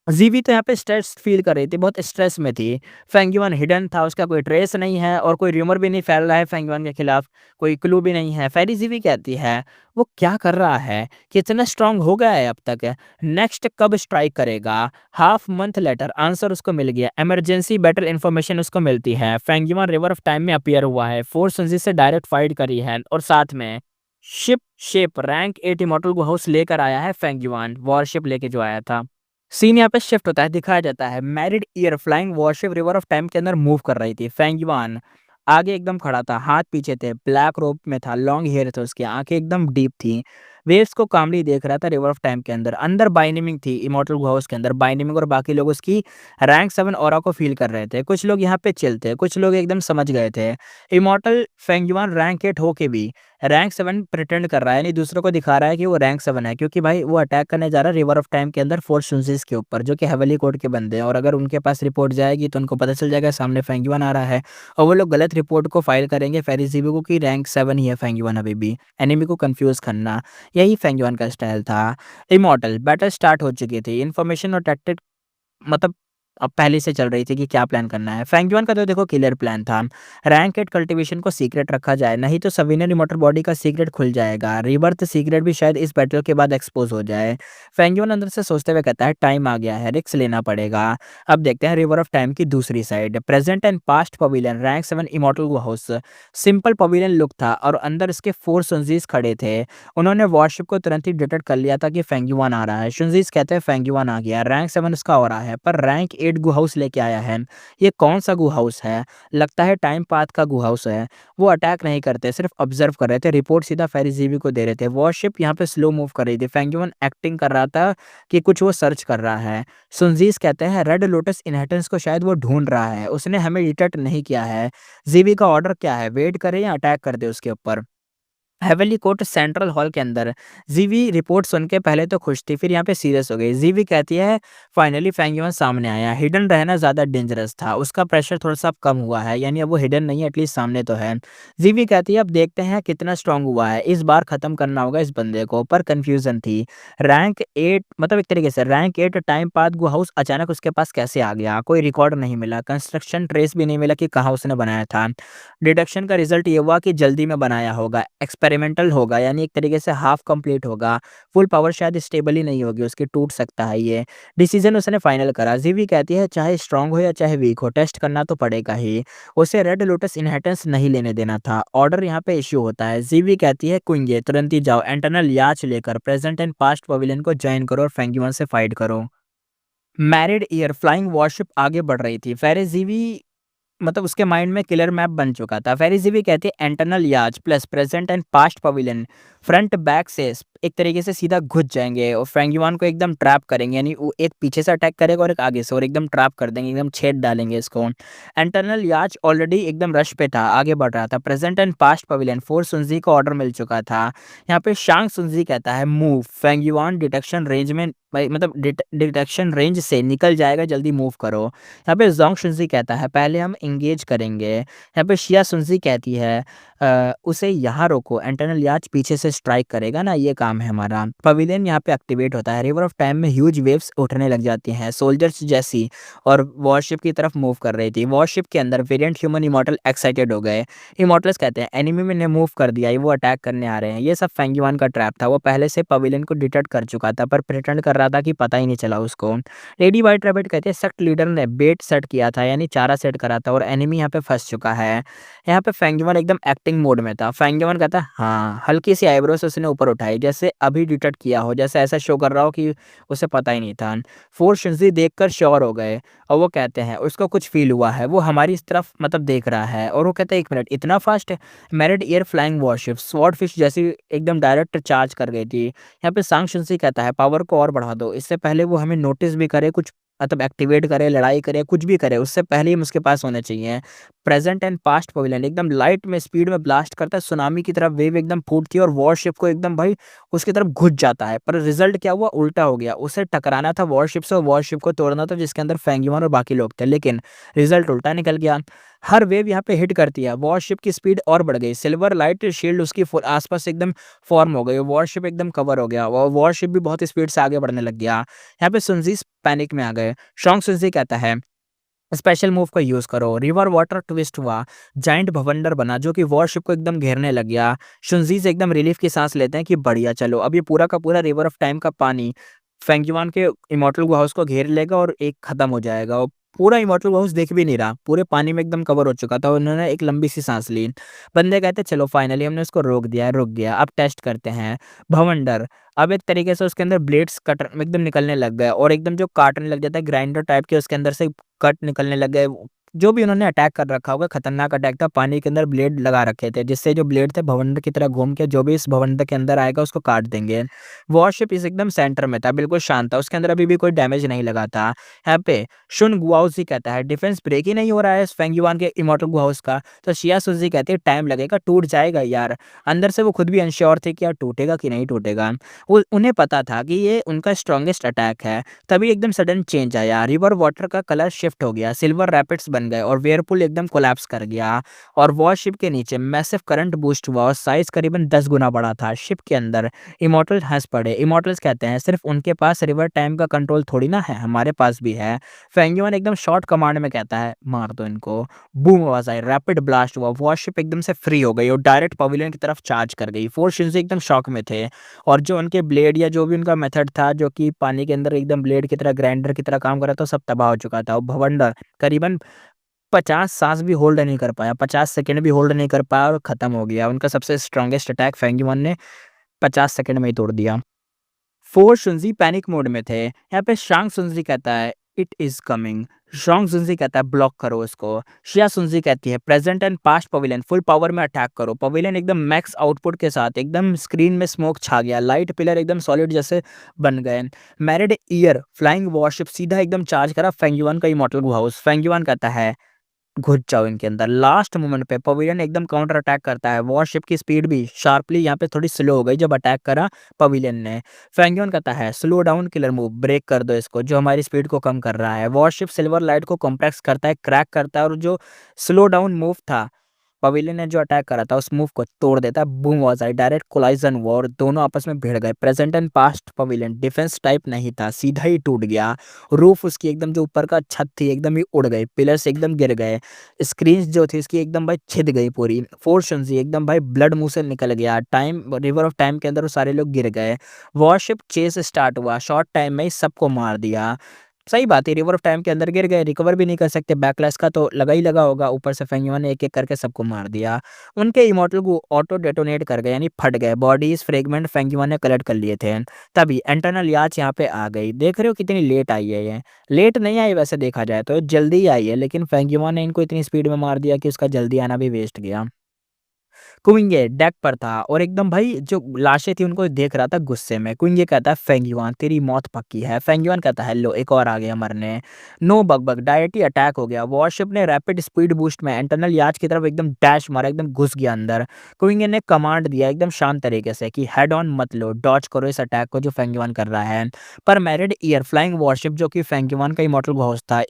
ज़ीवी तो यहाँ पे स्ट्रेस फ़ील कर रही थी, बहुत स्ट्रेस में थी। फेंगयुआन हिडन था, उसका कोई ट्रेस नहीं है और कोई र्यूमर भी नहीं फैल रहा है फेंगयुआन के खिलाफ, कोई क्लू भी नहीं है। फेरी ज़ीवी कहती है, वो क्या कर रहा है? कितना स्ट्रॉन्ग हो गया है अब तक? नेक्स्ट कब स्ट्राइक करेगा? हाफ मंथ लेटर आंसर उसको मिल गया। इमरजेंसी बैटल इन्फॉर्मेशन उसको मिलती है। फेंगयुआन रिवर ऑफ टाइम में अपीयर हुआ है, फोर्स सुनजी से डायरेक्ट फाइट करी है और साथ में ship shape rank 8 immortal house लेकर आया है फेंगयुआन, वॉरशिप लेके जो आया था। सीन यहाँ पे शिफ्ट होता है, दिखाया जाता है married year flying worship river of time के अंदर मूव कर रही थी। फेंगयुआन आगे एकदम खड़ा था, हाथ पीछे थे, ब्लैक रोब में था, लॉन्ग हेयर थे उसकी, आंखें एकदम डीप थी। वेव्स को कामली देख रहा था रिवर ऑफ टाइम के अंदर। अंदर बाइनिमिंग थी इमॉर्टल हाउस के अंदर, बाइनिमिंग और बाकी लोग उसकी रैंक 7 ऑरा को फील कर रहे थे। कुछ लोग यहाँ पे चिल थे, कुछ लोग एकदम समझ गए थे। इमॉर्टल फेंगयुआन रैंक 8 होके भी रैंक 7 प्रिटेंड कर रहा है, यानी दूसरों को दिखा रहा है कि वो रैंक 7 है, क्योंकि भाई वो अटैक करने जा रहा है रिवर ऑफ टाइम के अंदर फोर्स सुनसीज के ऊपर, जो कि हेवेली कोर्ट के बंदे हैं। और अगर उनके पास रिपोर्ट जाएगी तो उनको पता चल जाएगा सामने फेंगयुआन आ रहा है, और वो लोग गलत रिपोर्ट को फाइल करेंगे फेरिज़ीबी को कि रैंक 7 ही है फेंगयुआन अभी भी, एनिमी को कंफ्यूज करना, यही फेंगयुआन का स्टाइल था। इमॉर्टल बैटल स्टार्ट हो चुकी थी, इन्फॉर्मेशन और टैक्टिक मतलब अब पहले से चल रही थी कि क्या प्लान करना है। फेंगयुआन का तो देखो क्लियर प्लान था, रैंक 8 कल्टीवेशन को सीक्रेट रखा जाए, नहीं तो सविनर इमॉर्टल बॉडी का सीक्रेट खुल जाएगा। रिबर्थ सीक्रेट भी शायद इस बैटल के बाद एक्सपोज हो जाए। फेंगयुआन अंदर से सोचते हुए कहता है टाइम आ गया है, रिस्क लेना पड़ेगा। अब देखते हैं रिवर ऑफ टाइम की दूसरी side. Present and past pavilion rank 7 immortal house, simple pavilion look था और अंदर इसके 4 सुनजीज खड़े थे। उन्होंने वॉरशिप को तुरंत ही डिटेक्ट कर लिया था कि फेंगयुआन आ रहा है। सुनजीज कहते हैं फेंगयुआन आ गया, रैंक 7 उसका हो रहा है, पर रैंक 8 गू हाउस लेके आया है। ये कौन सा गू हाउस है? लगता है टाइम पाथ का गू हाउस है। वो अटैक नहीं करते, सिर्फ ऑब्जर्व कर रहे थे। रिपोर्ट सीधा फेरिजीवी को दे रहे थे। वॉरशिप यहाँ पे स्लो मूव कर रही थी। फेंगयुआन एक्टिंग कर रहा था कि कुछ वो सर्च कर रहा है। सुनजीस कहते हैं रेड लोटस इनहेरिटेंस को शायद वो ढूंढ रहा है, उसने हमें डिटेक्ट नहीं किया है। जीवी का ऑर्डर क्या है, वेट करे या अटैक कर दे उसके ऊपर? हेवनली कोर्ट सेंट्रल हॉल के अंदर जीवी रिपोर्ट सुन के पहले तो खुश थी, फिर यहाँ पे सीरियस हो गई। जीवी कहती है फाइनली फेंगयुआन सामने आया। हिडन रहना ज़्यादा डेंजरस था, उसका प्रेशर थोड़ा सा अब कम हुआ है, यानी अब वो हिडन नहीं है, एटलीस्ट सामने तो है। जीवी कहती है अब देखते हैं कितना स्ट्रांग हुआ है, इस बार ख़त्म करना होगा इस बंदे को। पर कन्फ्यूज़न थी। रैंक 8 मतलब एक तरीके से रैंक 8 टाइम पाथ गो हाउस अचानक उसके पास कैसे आ गया? कोई रिकॉर्ड नहीं मिला, कंस्ट्रक्शन ट्रेस भी नहीं मिला कि कहाँ उसने बनाया था। डिडक्शन का रिजल्ट ये हुआ कि जल्दी में बनाया होगा, एक्सपेरिमेंटल होगा, यानी एक तरीके से हाफ कंप्लीट होगा। फुल पावर शायद स्टेबल ही नहीं होगी उसकी, टूट सकता है ये। डिसीजन उसने फाइनल करा। जीवी कहती है चाहे स्ट्रांग हो या चाहे वीक हो, टेस्ट करना तो पड़ेगा ही। उसे रेड लोटस इनहेरिटेंस नहीं लेने देना था। ऑर्डर यहाँ पे इश्यू होता है। जीवी कहती है कुंगे तुरंत ही जाओ, एंटरनल याच लेकर प्रेजेंट एंड पास्ट पवेलियन को ज्वाइन करो और फेंगयुआन से फाइट करो। मैरिड ईयर फ्लाइंग वॉरशिप आगे बढ़ रही थी। फेरेजीवी मतलब उसके माइंड में किलर मैप बन चुका था। फेरिजीवी कहती है एंटरनल याच plus present and past pavilion front back से एक तरीके से सीधा घुस जाएंगे और फेंगयुआन को एकदम ट्रैप करेंगे, यानी वो एक पीछे से अटैक करेगा और एक आगे से, और एकदम ट्रैप कर देंगे, एकदम छेद डालेंगे इसको। एंटरनल याच ऑलरेडी एकदम रश पे था, आगे बढ़ रहा था। Present and past pavilion force सुनजी को ऑर्डर मिल चुका था। यहाँ पे शांग सुनजी कहता है मूव। फेंगयुआन डिटेक्शन रेंज में मतलब डिटेक्शन रेंज से निकल जाएगा, जल्दी मूव करो। यहाँ पे जोंग शुनजी कहता है पहले हम इंगेज करेंगे। यहाँ पे शिया सुनजी कहती है उसे यहाँ रोको, इंटरनल याच पीछे से स्ट्राइक करेगा ना, ये काम है हमारा। पवेलियन यहाँ पे एक्टिवेट होता है। रिवर ऑफ टाइम में ह्यूज वेव्स उठने लग जाती हैं, सोल्जर्स जैसी, और वॉरशिप की तरफ मूव कर रही थी। वॉरशिप के अंदर वेरिएंट ह्यूमन इमॉर्टल एक्साइटेड हो गए। इमॉर्टल्स कहते हैं एनिमी में ने मूव कर दिया, ये वो अटैक करने आ रहे हैं। ये सब फेंगयुआन का ट्रैप था, वो पहले से पवेलियन को डिटेक्ट कर चुका था, पर प्रिटेंड कर रहा था कि पता ही नहीं चला उसको। लेडी व्हाइट रैबिट कहते हैं सेक्ट लीडर ने बेट सेट किया था, यानी चारा सेट करा था, और एनिमी यहाँ पे फंस चुका है। यहाँ पे फेंगयुआन एकदम एक्टिंग मोड में था। फेंगयुआन कहता है हाँ, हल्की सी आईब्रोस उसने ऊपर उठाई, जैसे अभी डिटेक्ट किया हो, जैसे ऐसा शो कर रहा हो कि उसे पता ही नहीं था। फोर्स शिनजी देखकर श्योर हो गए, और वो कहते हैं उसको कुछ फील हुआ है, वो हमारी इस तरफ मतलब देख रहा है। और वो कहता है 1 मिनट, इतना fast? Married air flying worship sword fish जैसी एकदम डायरेक्ट चार्ज कर गई थी। यहाँ पे सांग शिनजी कहता है पावर को और बढ़ा दो, इससे पहले वो हमें नोटिस भी करे, कुछ मतलब एक्टिवेट करे, लड़ाई करे, कुछ भी करे, उससे पहले ही हम उसके पास होने चाहिए। प्रेजेंट एंड पास्ट पवेलियन एकदम लाइट में स्पीड में ब्लास्ट करता है, सुनामी की तरफ वेव एकदम फूटती है और वॉरशिप को एकदम भाई उसकी तरफ घुस जाता है। पर रिजल्ट क्या हुआ, उल्टा हो गया। उसे टकराना था वॉरशिप से और वॉरशिप को तोड़ना था जिसके अंदर फेंगयुआन और बाकी लोग थे, लेकिन रिजल्ट उल्टा निकल गया। हर वेव यहाँ पे हिट करती है, वॉरशिप की स्पीड और बढ़ गई। सिल्वर लाइट शील्ड उसकी आसपास एकदम फॉर्म हो गई, वॉरशिप एकदम कवर हो गया, वॉरशिप भी बहुत स्पीड से आगे बढ़ने लग गया। यहाँ पे सुनजीस पैनिक में आ गए। शॉन्ग सुनजी कहता है स्पेशल मूव का यूज करो। रिवर वाटर ट्विस्ट हुआ, जाइंट भवंडर बना जो कि वॉरशिप को एकदम घेरने लग गया। शुनजी से एकदम रिलीफ की सांस लेते हैं कि बढ़िया, चलो अब ये पूरा का पूरा रिवर ऑफ टाइम का पानी फेंगयुआन के इमॉर्टल हाउस को घेर लेगा और एक खत्म हो जाएगा। और पूरा इमॉर्टल हाउस देख भी नहीं रहा, पूरे पानी में एकदम कवर हो चुका था। उन्होंने एक लंबी सी सांस ली। बंदे कहते चलो फाइनली हमने उसको रोक दिया, रुक गया, अब टेस्ट करते हैं। भवंडर अब एक तरीके से उसके अंदर ब्लेड्स कट एकदम निकलने लग गए, और एकदम जो काटने लग जाता है ग्राइंडर टाइप के, उसके अंदर से कट निकलने लग गए। जो भी उन्होंने अटैक कर रखा होगा, खतरनाक अटैक था, पानी के अंदर ब्लेड लगा रखे थे, जिससे जो ब्लेड थे भवंडर की तरह घूम के जो भी इस भवंडर के अंदर आएगा उसको काट देंगे। वॉरशिप इस एकदम सेंटर में था, बिल्कुल शांत था, उसके अंदर अभी भी कोई डैमेज नहीं लगा था। यहाँ पे शुन गुआउजी कहता है डिफेंस ब्रेक ही नहीं हो रहा है फेंगयुआन के इमॉर्टल गुआउस का। तो शिया सुजी कहती है टाइम लगेगा, टूट जाएगा यार। अंदर से वो खुद भी अनश्योर थे कि यार टूटेगा कि नहीं टूटेगा। वो उन्हें पता था कि ये उनका स्ट्रॉन्गेस्ट अटैक है। तभी एकदम सडन चेंज आया, रिवर वाटर का कलर शिफ्ट हो गया, सिल्वर रैपिड्स बन गए और वेयरपुल एकदम कोलैप्स कर गया। और वॉरशिप के नीचे मैसिव करंट बूस्ट हुआ और साइज करीबन 10 गुना बड़ा था। शिप के अंदर इमॉर्टल हंस पड़े। इमॉर्टल्स कहते हैं सिर्फ उनके पास रिवर टाइम का कंट्रोल थोड़ी ना है, हमारे पास भी है। फेंगयुआन एकदम शॉर्ट कमांड में कहता है मार दो इनको। बूम आवाज आई, रैपिड ब्लास्ट हुआ, वॉरशिप एकदम से फ्री हो गई और डायरेक्ट पवेलियन की तरफ चार्ज कर गई। फोर शिनजी एकदम शॉक में थे, और जो उनके ब्लेड या जो भी उनका मेथड था जो कि पानी के अंदर एकदम ब्लेड की तरह ग्राइंडर की तरह काम कर रहा था, सब तबाह हो चुका था। और भवंडर करीबन 50 सांस भी होल्ड नहीं कर पाया, 50 सेकंड भी होल्ड नहीं कर पाया और खत्म हो गया। उनका सबसे स्ट्रॉन्गेस्ट अटैक फेंगयुआन ने 50 सेकंड में ही तोड़ दिया। फोर शुनजी पैनिक मोड में थे। यहाँ पे शांग सुनजी कहता है इट इज कमिंग। शॉन्ग सुनजी कहता है ब्लॉक करो उसको। शिया सुनजी कहती है present and past pavilion full power में अटैक करो। पवेलियन एकदम मैक्स आउटपुट के साथ एकदम स्क्रीन में स्मोक छा गया, लाइट पिलर एकदम सॉलिड जैसे बन गए। मैरिड ईयर फ्लाइंग वॉरशिप सीधा एकदम चार्ज करा फेंगयुआन का इमॉर्टल हाउस। फेंगयुआन कहता है घुस जाओ इनके अंदर। लास्ट मोमेंट पे पवेलियन एकदम काउंटर अटैक करता है। वॉरशिप की स्पीड भी शार्पली यहाँ पे थोड़ी स्लो हो गई जब अटैक करा पवेलियन ने। फेंगियन कहता है slow down killer move, break कर दो इसको जो हमारी स्पीड को कम कर रहा है। वॉरशिप सिल्वर लाइट को कॉम्प्रेस करता है, क्रैक करता है और जो स्लो डाउन मूव था पवेलियन ने जो अटैक करा था उस मूव को तोड़ देता है। बूम आवाज आई, डायरेक्ट कोलाइजन वॉर, दोनों आपस में भिड़ गए। Present and past pavilion defence type नहीं था, सीधा ही टूट गया। रूफ उसकी एकदम जो ऊपर का छत थी एकदम ही उड़ गई, पिलर्स एकदम गिर गए, स्क्रीन जो थी इसकी एकदम भाई छिद गई पूरी। फोर्शन जी एकदम भाई ब्लड मुंह से निकल गया। टाइम रिवर ऑफ टाइम के अंदर वो सारे लोग गिर गए। वॉरशिप चेस स्टार्ट हुआ, शॉर्ट टाइम में ही सबको मार दिया। सही बात है, रिवर ऑफ टाइम के अंदर गिर गए, रिकवर भी नहीं कर सकते, बैकलैश का तो लगा ही लगा होगा। ऊपर से फेंगयुआन ने एक एक करके सबको मार दिया। उनके इमॉर्टल को ऑटो डेटोनेट कर गए, यानी फट गए। बॉडीज फ्रेगमेंट फेंगयुआन ने कलेक्ट कर लिए थे। तभी इंटरनल याच यहाँ पे आ गई। देख रहे हो कितनी लेट आई है ये। लेट नहीं आई वैसे देखा जाए तो, जल्दी ही आई है, लेकिन फेंगयुआन ने इनको इतनी स्पीड में मार दिया कि उसका जल्दी आना भी वेस्ट गया। कुइंगे डेक पर था और एकदम भाई जो लाशें थी उनको देख रहा था गुस्से में। कुइंगे कहता है फेंगयुआन तेरी मौत पक्की है। फेंगयुआन कहता है लो एक और आ गया मरने। नो बग डायरेक्टली अटैक हो गया। वॉरशिप ने रैपिड स्पीड बूस्ट में इंटरनल याच की तरफ एकदम डैश मारा, एकदम घुस गया अंदर। कुइंगे ने कमांड दिया एकदम शांत तरीके से कि हेड ऑन मत लो, डॉज करो इस अटैक को जो फेंगयुआन कर रहा है। पर मैरिड ईयर फ्लाइंग वॉरशिप जो कि फेंगयुआन का इमॉर्टल घोस्ट था,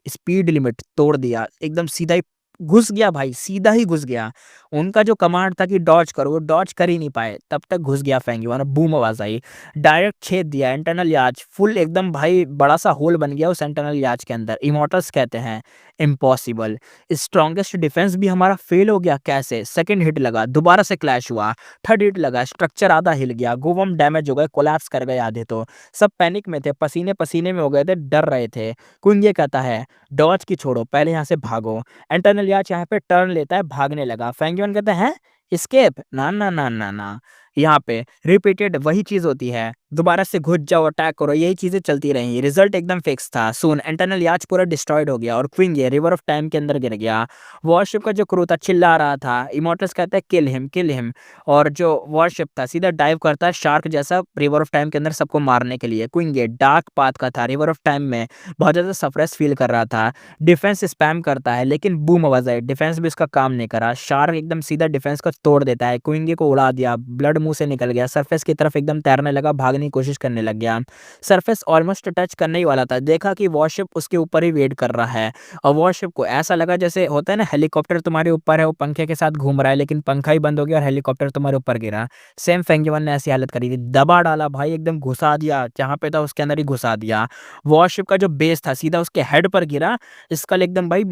स्पीड लिमिट तोड़ दिया, एकदम सीधा ही घुस गया भाई, सीधा ही घुस गया। उनका जो कमांड था कि डॉज करो वो डॉज कर ही नहीं पाए, तब तक घुस गया फेंगयुआन। बूम आवाज आई, डायरेक्ट छेद दिया इंटरनल याच, फुल एकदम भाई बड़ा सा होल बन गया उस इंटरनल याच के अंदर। इमॉर्टल्स कहते हैं इम्पॉसिबल, स्ट्रॉन्गेस्ट डिफेंस भी हमारा फेल हो गया कैसे। सेकंड हिट लगा, दोबारा से क्लैश हुआ, थर्ड हिट लगा, स्ट्रक्चर आधा हिल गया, गोवम डैमेज हो गए, कोलैप्स कर गए आधे तो। सब पैनिक में थे, पसीने पसीने में हो गए थे, डर रहे थे। कुंग ये कहता है डॉज की छोड़ो, पहले यहाँ से भागो। इंटरनल याच यहाँ पे टर्न लेता है, भागने लगा। फेंगयुआन कहता है एस्केप, ना ना ना ना ना। यहाँ पे रिपीटेड वही चीज होती है, दोबारा से घुस जाओ, अटैक करो, यही चीजें चलती रही। रिजल्ट एकदम फिक्स था। सून इंटरनल याच पूरा डिस्ट्रॉयड हो गया और क्विंग ये रिवर ऑफ टाइम के अंदर गिर गया। वॉरशिप का जो क्रू था चिल्ला रहा था, इमॉर्टल्स कहता है किल हिम किल हिम। और जो वॉरशिप था सीधा डाइव करता है शार्क जैसा रिवर ऑफ टाइम के अंदर सबको मारने के लिए। क्विंग ये डार्क पाथ का था, रिवर ऑफ टाइम में बहुत ज्यादा सफरेस फील कर रहा था। डिफेंस स्पैम करता है लेकिन बूम आवाज आई, डिफेंस भी उसका काम नहीं करा। शार्क एकदम सीधा डिफेंस को तोड़ देता है, क्विंगे को उड़ा दिया, ब्लड मुंह से निकल गया, सरफेस की तरफ एकदम तैरने लगा, भागने की कोशिश करने लग गया। सरफेस ऑलमोस्ट टच करने ही वाला था, देखा कि वॉरशिप उसके ऊपर ही वेट कर रहा है। और वॉरशिप को ऐसा लगा जैसे होता है ना हेलीकॉप्टर तुम्हारे ऊपर है, वो पंखे के साथ घूम रहा है, लेकिन पंखा ही बंद हो गया और हेलीकॉप्टर तुम्हारे ऊपर गिरा। सेम फेंगयुआन ने ऐसी हालत करी थी, दबा डाला भाई, एकदम घुसा दिया, जहां पे था उसके अंदर ही घुसा दिया। वॉरशिप का जो बेस था सीधा उसके हेड पर गिरा। स्कल एकदम भाई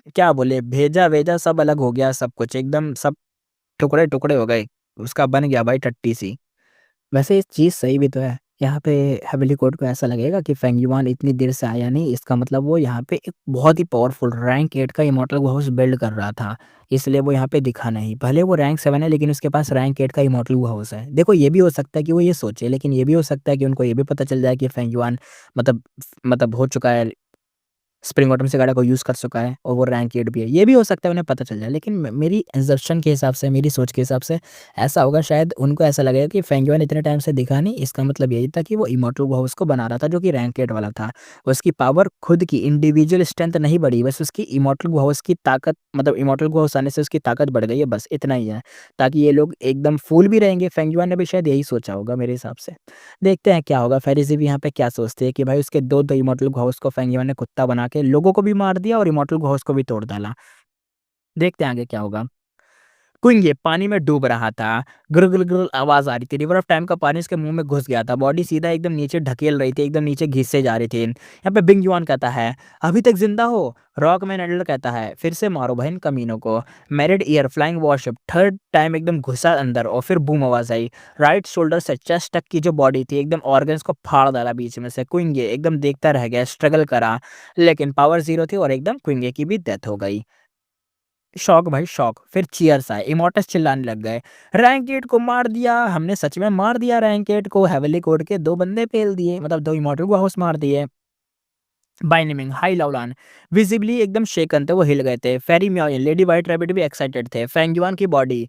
क्या बोले, भेजा वेजा सब अलग हो गया, सब कुछ एकदम सब टुकड़े टुकड़े हो गए, उसका बन गया भाई टट्टी सी। वैसे ये चीज़ सही भी तो है। यहाँ पे हेविली कोड को ऐसा लगेगा कि फेंगयुआन इतनी देर से आया नहीं, इसका मतलब वो यहाँ पे एक बहुत ही पावरफुल रैंक 8 का इमॉर्टल हाउस बिल्ड कर रहा था, इसलिए वो यहाँ पे दिखा नहीं। भले वो रैंक 7 है लेकिन उसके पास रैंक 8 का इमॉर्टल हाउस है। देखो ये भी हो सकता है कि वो ये सोचे, लेकिन ये भी हो सकता है कि उनको ये भी पता चल जाए कि फेंगयुआन मतलब हो चुका है, स्प्रिंग ऑटम सिगारा को यूज़ कर चुका है और वो रैंक 8 भी है। ये भी हो सकता है उन्हें पता चल जाए, लेकिन मेरी असम्पशन के हिसाब से, मेरी सोच के हिसाब से ऐसा होगा, शायद उनको ऐसा लगेगा कि फेंगयुआन इतने टाइम से दिखा नहीं, इसका मतलब यही था कि वो इमॉर्टल हाउस को बना रहा था जो कि रैंक 8 वाला था। उसकी पावर खुद की इंडिविजुअल स्ट्रेंथ नहीं बढ़ी, बस उसकी इमॉर्टल हाउस की ताकत, मतलब इमॉर्टल हाउस आने से उसकी ताकत बढ़ गई है, बस इतना ही है। ताकि ये लोग एकदम फूल भी रहेंगे, फेंगयुआन ने भी शायद यही सोचा होगा मेरे हिसाब से। देखते हैं क्या होगा। फेरिज़ी भी यहाँ पे क्या सोचते हैं कि भाई उसके 2-2 इमॉर्टल घोस्ट को फेंगियोन ने कुत्ता बना के लोगों को भी मार दिया और इमॉर्टल घोस्ट को भी तोड़ डाला। देखते हैं आगे क्या होगा। क्विंग ये पानी में डूब रहा था, गुर गुर गुर आवाज आ रही थी, रिवर ऑफ टाइम का पानी उसके मुंह में घुस गया था, बॉडी सीधा एकदम नीचे ढकेल रही थी, एकदम नीचे घिससे जा रही थी। यहाँ पे बिंग युआन कहता है अभी तक जिंदा हो। रॉकमैन एडलर कहता है फिर से मारो बहन कमीनों को। Married year flying worship third time एकदम घुसा अंदर और फिर बूम आवाज आई। राइट शोल्डर से चेस्ट तक की जो बॉडी थी एकदम ऑर्गन्स को फाड़ डाला बीच में से। क्विंगे एकदम देखता रह गया, स्ट्रगल करा, लेकिन पावर जीरो थी और एकदम क्विंगे की भी डेथ हो गई। शॉक भाई शॉक, फिर चीयर्स आए, इमॉर्टल्स चिल्लाने लग गए रैंक 8 को मार दिया, हमने सच में मार दिया रैंक 8 को, हेवनली कोड के 2 बंदे पेल दिए, मतलब 2 इमॉर्टल को हाउस मार दिए। बाय नेमिंग हाई लाओलान विजिबली एकदम शेकन थे, वो हिल गए थे। फेरी मियाओ लेडी व्हाइट रैबिट भी एक्साइटेड थे। फेंगयुआन की बॉडी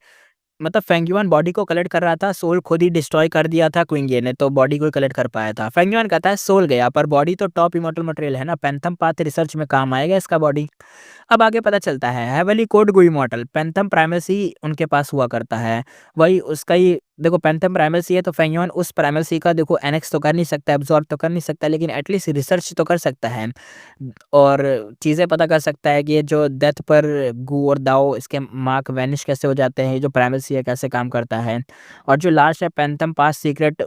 मतलब फेंगयुआन बॉडी को कलेक्ट कर रहा था, सोल खुद ही डिस्ट्रॉय कर दिया था क्विंगे ने, तो बॉडी को ही कलेक्ट कर पाया था। फेंगयुआन कहता है सोल गया पर बॉडी तो टॉप इमॉर्टल मटेरियल है ना, पैंथम पाथ रिसर्च में काम आएगा इसका बॉडी। अब आगे पता चलता है हेवली कोड गो इमॉर्टल पैंथम प्राइमेसी उनके पास हुआ करता है, वही उसका ही देखो पैंथम प्राइमेसी है तो फेंगयुआन उस प्राइमेसी का देखो एनेक्स तो कर नहीं सकता, एब्जॉर्ब तो कर नहीं सकता, लेकिन एटलीस्ट रिसर्च तो कर सकता है और चीज़ें पता कर सकता है कि ये जो डेथ पर गू और दाओ इसके मार्क वैनिश कैसे हो जाते हैं, ये जो प्राइमेसी है कैसे काम करता है। और जो लास्ट है पैंथम पास सीक्रेट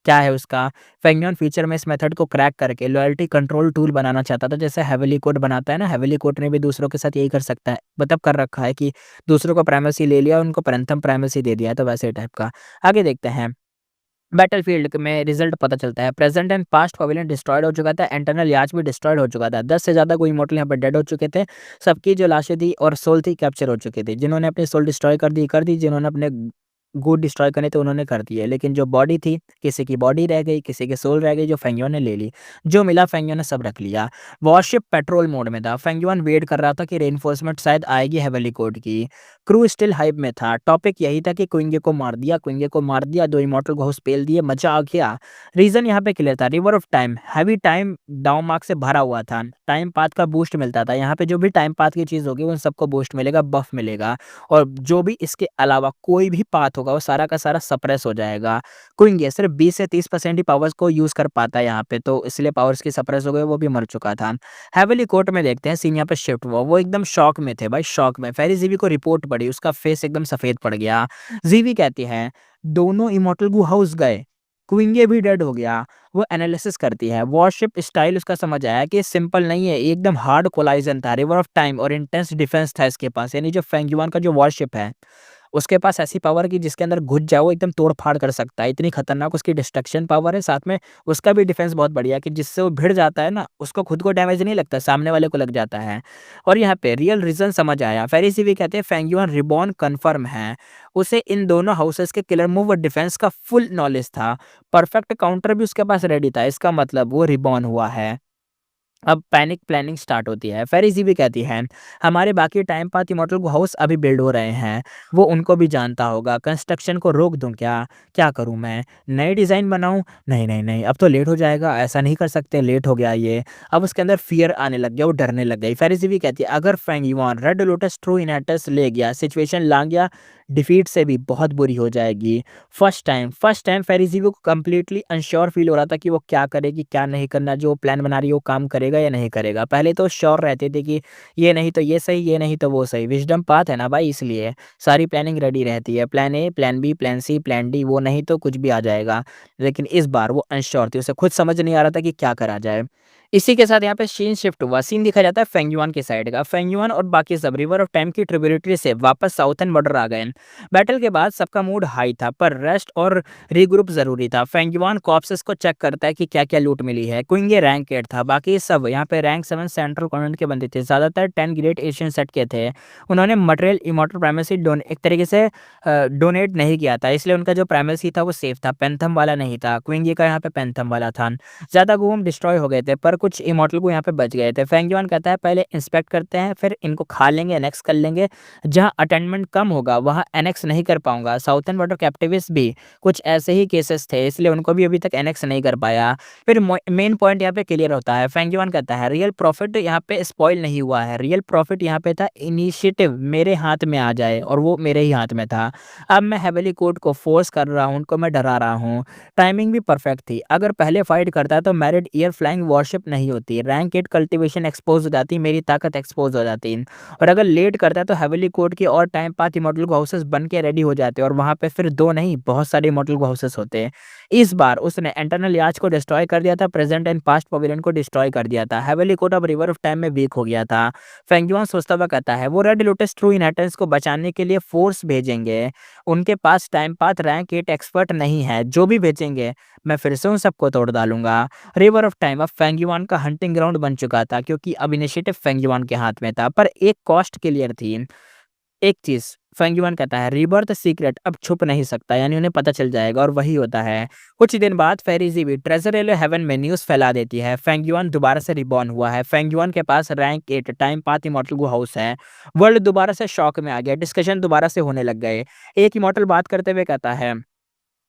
क्या है उसका, फेंगयॉन फ्यूचर में इस मेथड को क्रैक करके लॉयल्टी कंट्रोल टूल बनाना चाहता था, जैसे हेवली कोड बनाता है ना, हेवली कोड ने भी दूसरों के साथ यही कर सकता है, मतलब कर रखा है कि दूसरों को प्राइमेसी ले लिया, उनको पैंथम प्राइमेसी दे दिया है, तो वैसे टाइप का। आगे देखते हैं बैटलफील्ड में रिजल्ट पता चलता है, present and past pavilion destroyed हो चुका था, इंटरनल याच भी डिस्ट्रॉयड हो चुका था, 10 से ज़्यादा कोई इमॉर्टल यहाँ पर डेड हो चुके थे, सबकी जो लाशें थी और सोल थी कैप्चर हो चुकी थी, जिन्होंने अपनी सोल डिस्ट्रॉय कर दी, जिन्होंने अपने गुड डिस्ट्रॉय करने थे उन्होंने कर दिए, लेकिन जो बॉडी थी किसी की बॉडी रह गई, किसी की सोल रह गई, जो फेंगयुआन ने ले ली, जो मिला फेंगयुआन ने सब रख लिया। वॉरशिप पेट्रोल मोड में था, फेंगयुआन वेट कर रहा था कि रेनफोर्समेंट शायद आएगी हेवली कोड की, क्रू स्टिल हाइप में था, टॉपिक यही था कि क्विंगे को मार दिया, क्विंगे को मार दिया, 2 इमॉर्टल घोस्ट पेल दिए, मजा आ गया। रीज़न यहाँ पे क्लियर था, river of time, heavy time down mark से भरा हुआ था, टाइम पाथ का बूस्ट मिलता था, यहाँ पे जो भी टाइम पाथ की चीज़ होगी उन सबको बूस्ट मिलेगा, बफ मिलेगा और जो भी इसके अलावा कोई भी पाथ होगा वो सारा का सारा सप्रेस हो जाएगा। क्विंगे सिर्फ 20 से 30% ही पावर्स को यूज़ कर पाता है यहाँ पे, तो इसलिए पावर्स की सप्रेस हो गए, वो भी मर चुका था। हेवली कोर्ट में देखते हैं सीन यहाँ पे शिफ्ट हुआ, वो एकदम शॉक में थे भाई, शॉक में। फेरी जीवी को रिपोर्ट पड़ी, उसका फेस एकदम सफ़ेद पड़ गया। जीवी कहती है दोनों इमॉर्टल गू हाउस गए, क्विंगे भी डेड हो गया। वो एनालिसिस करती है, वॉरशिप स्टाइल उसका समझ आया कि सिंपल नहीं है, ये एकदम हार्ड कोलाइजन था, रिवर ऑफ टाइम और इंटेंस डिफेंस था इसके पास, यानी जो फेंगयुआन का जो वॉरशिप है उसके पास ऐसी पावर की जिसके अंदर घुस जाओ एकदम तोड़-फाड़ कर सकता है, इतनी खतरनाक उसकी डिस्ट्रक्शन पावर है, साथ में उसका भी डिफेंस बहुत बढ़िया कि जिससे वो भिड़ जाता है ना, उसको खुद को डैमेज नहीं लगता, सामने वाले को लग जाता है। और यहाँ पे रियल रीज़न समझ आया, फेरिसी भी कहते हैं फेंगयुआन रिबॉर्न कन्फर्म है, उसे इन दोनों हाउसेस के किलर मूव और डिफेंस का फुल नॉलेज था, परफेक्ट काउंटर भी उसके पास रेडी था, इसका मतलब वो रिबॉर्न हुआ है। अब पैनिक प्लानिंग स्टार्ट होती है। फेरिज़ी भी कहती है, हमारे बाकी टाइम पाथ इमॉर्टल को हाउस अभी बिल्ड हो रहे हैं, वो उनको भी जानता होगा। कंस्ट्रक्शन को रोक दूँ क्या? क्या करूँ मैं? नए डिज़ाइन बनाऊँ? नहीं, नहीं, नहीं, अब तो लेट हो जाएगा, ऐसा नहीं कर सकते, लेट हो गया ये। अब उसके अंदर फ़ियर आने लग गया, वो डरने लग गई। फेरिज़ी भी कहती है, अगर फेंगयुआन रेड लोटस ट्रू इनहेरिटेंस ले गया, सिचुएशन लांघ डिफीट से भी बहुत बुरी हो जाएगी। फर्स्ट टाइम फेरिज़ी को कंप्लीटली अनश्योर फ़ील हो रहा था कि वो क्या करेगी, क्या नहीं करना, जो प्लान बना रही है वो काम करेगा या नहीं करेगा। पहले तो श्योर रहते थे कि ये नहीं तो ये सही, ये नहीं तो वो सही। विज़डम पाथ है ना भाई, इसलिए सारी प्लानिंग रेडी रहती है। Plan A, plan B, plan C, plan D, वो नहीं तो कुछ भी आ जाएगा। लेकिन इस बार वो अनश्योर थी, उसे खुद समझ नहीं आ रहा था कि क्या करा जाए। इसी के साथ यहाँ पे सीन शिफ्ट हुआ, सीन दिखा जाता है फेंगयुआन की साइड का। फेंगयुआन और बाकी सब रिवर ऑफ टाइम की ट्रिब्यूटरी से वापस साउथर्न बॉर्डर आ गए। बैटल के बाद सबका मूड हाई था, पर रेस्ट और रीग्रुप ज़रूरी था। फेंगयुआन कॉर्प्सेस को चेक करता है कि क्या-क्या लूट मिली है। क्विंगे रैंक 8 था, बाकी सब यहाँ पे रैंक 7 सेंट्रल कॉन्वेंट के बंदे थे, ज़्यादातर 10 ग्रेट एशियन सेट के थे। उन्होंने मटेरियल इमॉर्टल प्राइमेसी एक तरीके से डोनेट नहीं किया था, इसलिए उनका जो प्राइमेसी था वो सेफ था, पैंथम वाला नहीं था। क्विंगे का यहाँ पे पैंथम वाला था। ज़्यादा गूम डिस्ट्रॉय हो गए थे, पर कुछ इमॉर्टल को यहाँ पे बच गए थे। फेंगयुआन कहता है पहले इंस्पेक्ट करते हैं, फिर इनको खा लेंगे, एनेक्स कर लेंगे। जहाँ अटेंडमेंट कम होगा वहाँ एनेक्स नहीं कर पाऊँगा। साउथर्न बॉर्डर कैप्टिव्स भी कुछ ऐसे ही केसेस थे, इसलिए उनको भी अभी तक एनेक्स नहीं कर पाया। फिर मेन पॉइंट यहाँ पे क्लियर होता है। फेंगयुआन कहता है रियल प्रॉफिट यहाँ पे स्पॉइल नहीं हुआ है, रियल प्रॉफिट यहाँ पे था इनिशिएटिव मेरे हाथ में आ जाए, और वो मेरे ही हाथ में था। अब मैं हेवली कोड को फोर्स कर रहा हूँ, उनको मैं डरा रहा हूँ। टाइमिंग भी परफेक्ट थी, अगर पहले फाइट करता तो मैरिड ईयर फ्लाइंग वॉरशिप नहीं होती, रैंक 8 कल्टीवेशन एक्सपोज हो जाती, मेरी ताकत एक्सपोज हो जाती। और अगर लेट करता तो हेवली कोड की और टाइम पाथ इमॉर्टल हाउसेस बन के रेडी हो जाते, और वहाँ पे फिर 2 नहीं बहुत सारे इमॉर्टल हाउसेस होते। इस बार उसने इंटरनल याच को डिस्ट्रॉय कर दिया था, प्रेजेंट एंड पास्ट पवेलियन को डिस्ट्रॉय कर दिया था। हेवली कोड अब रिवर ऑफ टाइम में वीक हो गया था। फेंगयुआन सोचता हुआ कहता है वो रेड लोटस ट्रू इनहेरिटेंस को बचाने के लिए फोर्स भेजेंगे, उनके पास टाइम पाथ रैंक 8 एक्सपर्ट नहीं है, जो भी भेजेंगे मैं फिर से उन सबको तोड़ डालूंगा। रिवर ऑफ टाइम अब फेंगयुआन का हंटिंग ग्राउंड बन चुका था, क्योंकि अब इनिशिएटिव फेंगयुआन के हाथ में था, पर एक कॉस्ट क्लियर थी। एक चीज़, फेंग युआन कहता है रीबर्थ सीक्रेट अब छुप नहीं सकता, यानी उन्हें पता चल जाएगा और वही होता है। कुछ दिन बाद फेरीजी भी ट्रेजर हेवन में न्यूज़ फैला देती है, फेंग युआन दोबारा से रिबॉर्न हुआ है। फेंग युआन के पास रैंक 8 टाइम पाथ इमॉर्टल गो हाउस है। वर्ल्ड दोबारा से शॉक में आ गया, डिस्कशन दोबारा से होने लग गए। एक इमॉर्टल बात करते हुए कहता है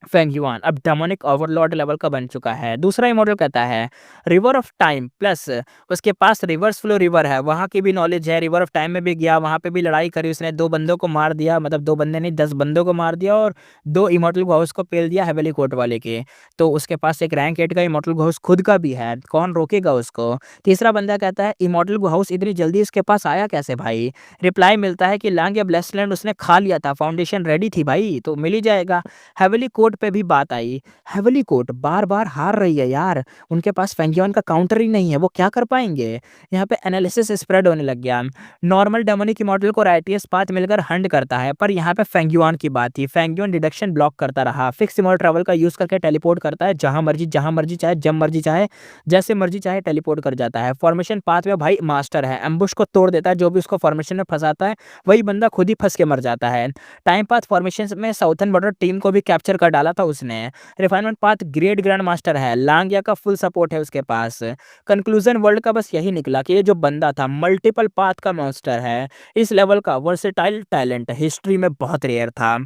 फेंग युआन अब डेमोनिक ओवरलॉर्ड लेवल का बन चुका है। दूसरा इमॉर्टल कहता है रिवर ऑफ टाइम प्लस उसके पास रिवर्स फ्लो रिवर है, वहां की भी नॉलेज है। रिवर ऑफ टाइम में भी गया, वहां पे भी लड़ाई करी उसने, 2 बंदों को मार दिया, मतलब 2 बंदे नहीं 10 बंदों को मार दिया और 2 इमॉर्टल घोस्ट को पेल दिया हेवेली कोर्ट वाले के। तो उसके पास एक रैंक 8 का इमॉर्टल घोस्ट खुद का भी है, कौन रोकेगा उसको। तीसरा बंदा कहता है इमॉर्टल घोस्ट इतनी जल्दी इसके पास आया कैसे भाई। रिप्लाई मिलता है कि लांग या ब्लेस्टलैंड उसने खा लिया था, फाउंडेशन रेडी थी भाई, तो मिल ही जाएगा। हेवेली कोर्ट पे भी बात आई, हेवेली कोर्ट बार-बार हार रही है यार, उनके पास फेंगियन का काउंटर ही नहीं है, वो क्या कर पाएँगे? यहाँ पे एनालिसिस स्प्रेड होने लग गया। नॉर्मल डेमोनिक मॉडल को राइटियस पाथ मिलकर हंट करता है, पर यहाँ पे फेंगियन की बात थी। फेंगियन डिडक्शन ब्लॉक करता रहा, फिक्स इमोर्टल ट्रैवल का यूज़ करके टेलीपोर्ट करता है, जहाँ मर्जी चाहे, जब मर्जी चाहे, जैसे मर्जी चाहे टेलीपोर्ट कर जाता है। फॉर्मेशन पाथ में भाई मास्टर है, एम्बुश को तोड़ देता है, जो भी उसको फॉर्मेशन में फँसाता है, वही बंदा खुद ही फँस के मर जाता है। टाइम पाथ फॉर्मेशन में साउथर्न बॉर्डर टीम को भी कैप्चर कर डाला था उसने। Refinement path great grand master है, लांगिया का फुल सपोर्ट है उसके पास। कंक्लूजन वर्ल्ड का बस यही निकला कि ये जो बंदा था मल्टीपल पाथ का मॉन्स्टर है, इस लेवल का वर्सेटाइल टैलेंट हिस्ट्री में बहुत रेयर था।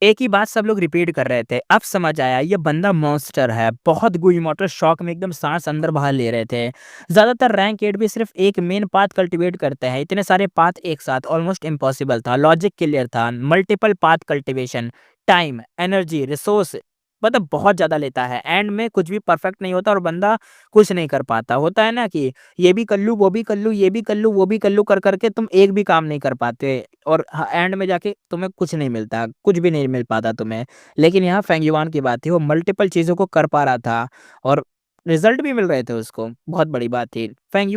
एक ही बात सब लोग रिपीट कर रहे थे, अब समझ आया ये बंदा मॉन्स्टर है। बहुत गुई मोटर शॉक में एकदम सांस अंदर बाहर ले रहे थे। ज्यादातर रैंक 8 भी सिर्फ एक मेन पाथ कल्टीवेट करते हैं, इतने सारे पाथ एक साथ ऑलमोस्ट इम्पॉसिबल था। लॉजिक क्लियर था, multiple path cultivation time energy resource मतलब बहुत ज्यादा लेता है, एंड में कुछ भी परफेक्ट नहीं होता और बंदा कुछ नहीं कर पाता। होता है ना कि ये भी कर लूँ, वो भी कर लूँ, ये भी कर लूँ, वो भी कर लूँ, कर करके तुम एक भी काम नहीं कर पाते और एंड में जाके तुम्हें कुछ नहीं मिलता, कुछ भी नहीं मिल पाता तुम्हें। लेकिन यहाँ फेंग युआन की बात थी, वो मल्टीपल चीज़ों को कर पा रहा था और रिजल्ट भी मिल रहे थे उसको, बहुत बड़ी बात थी। फेंग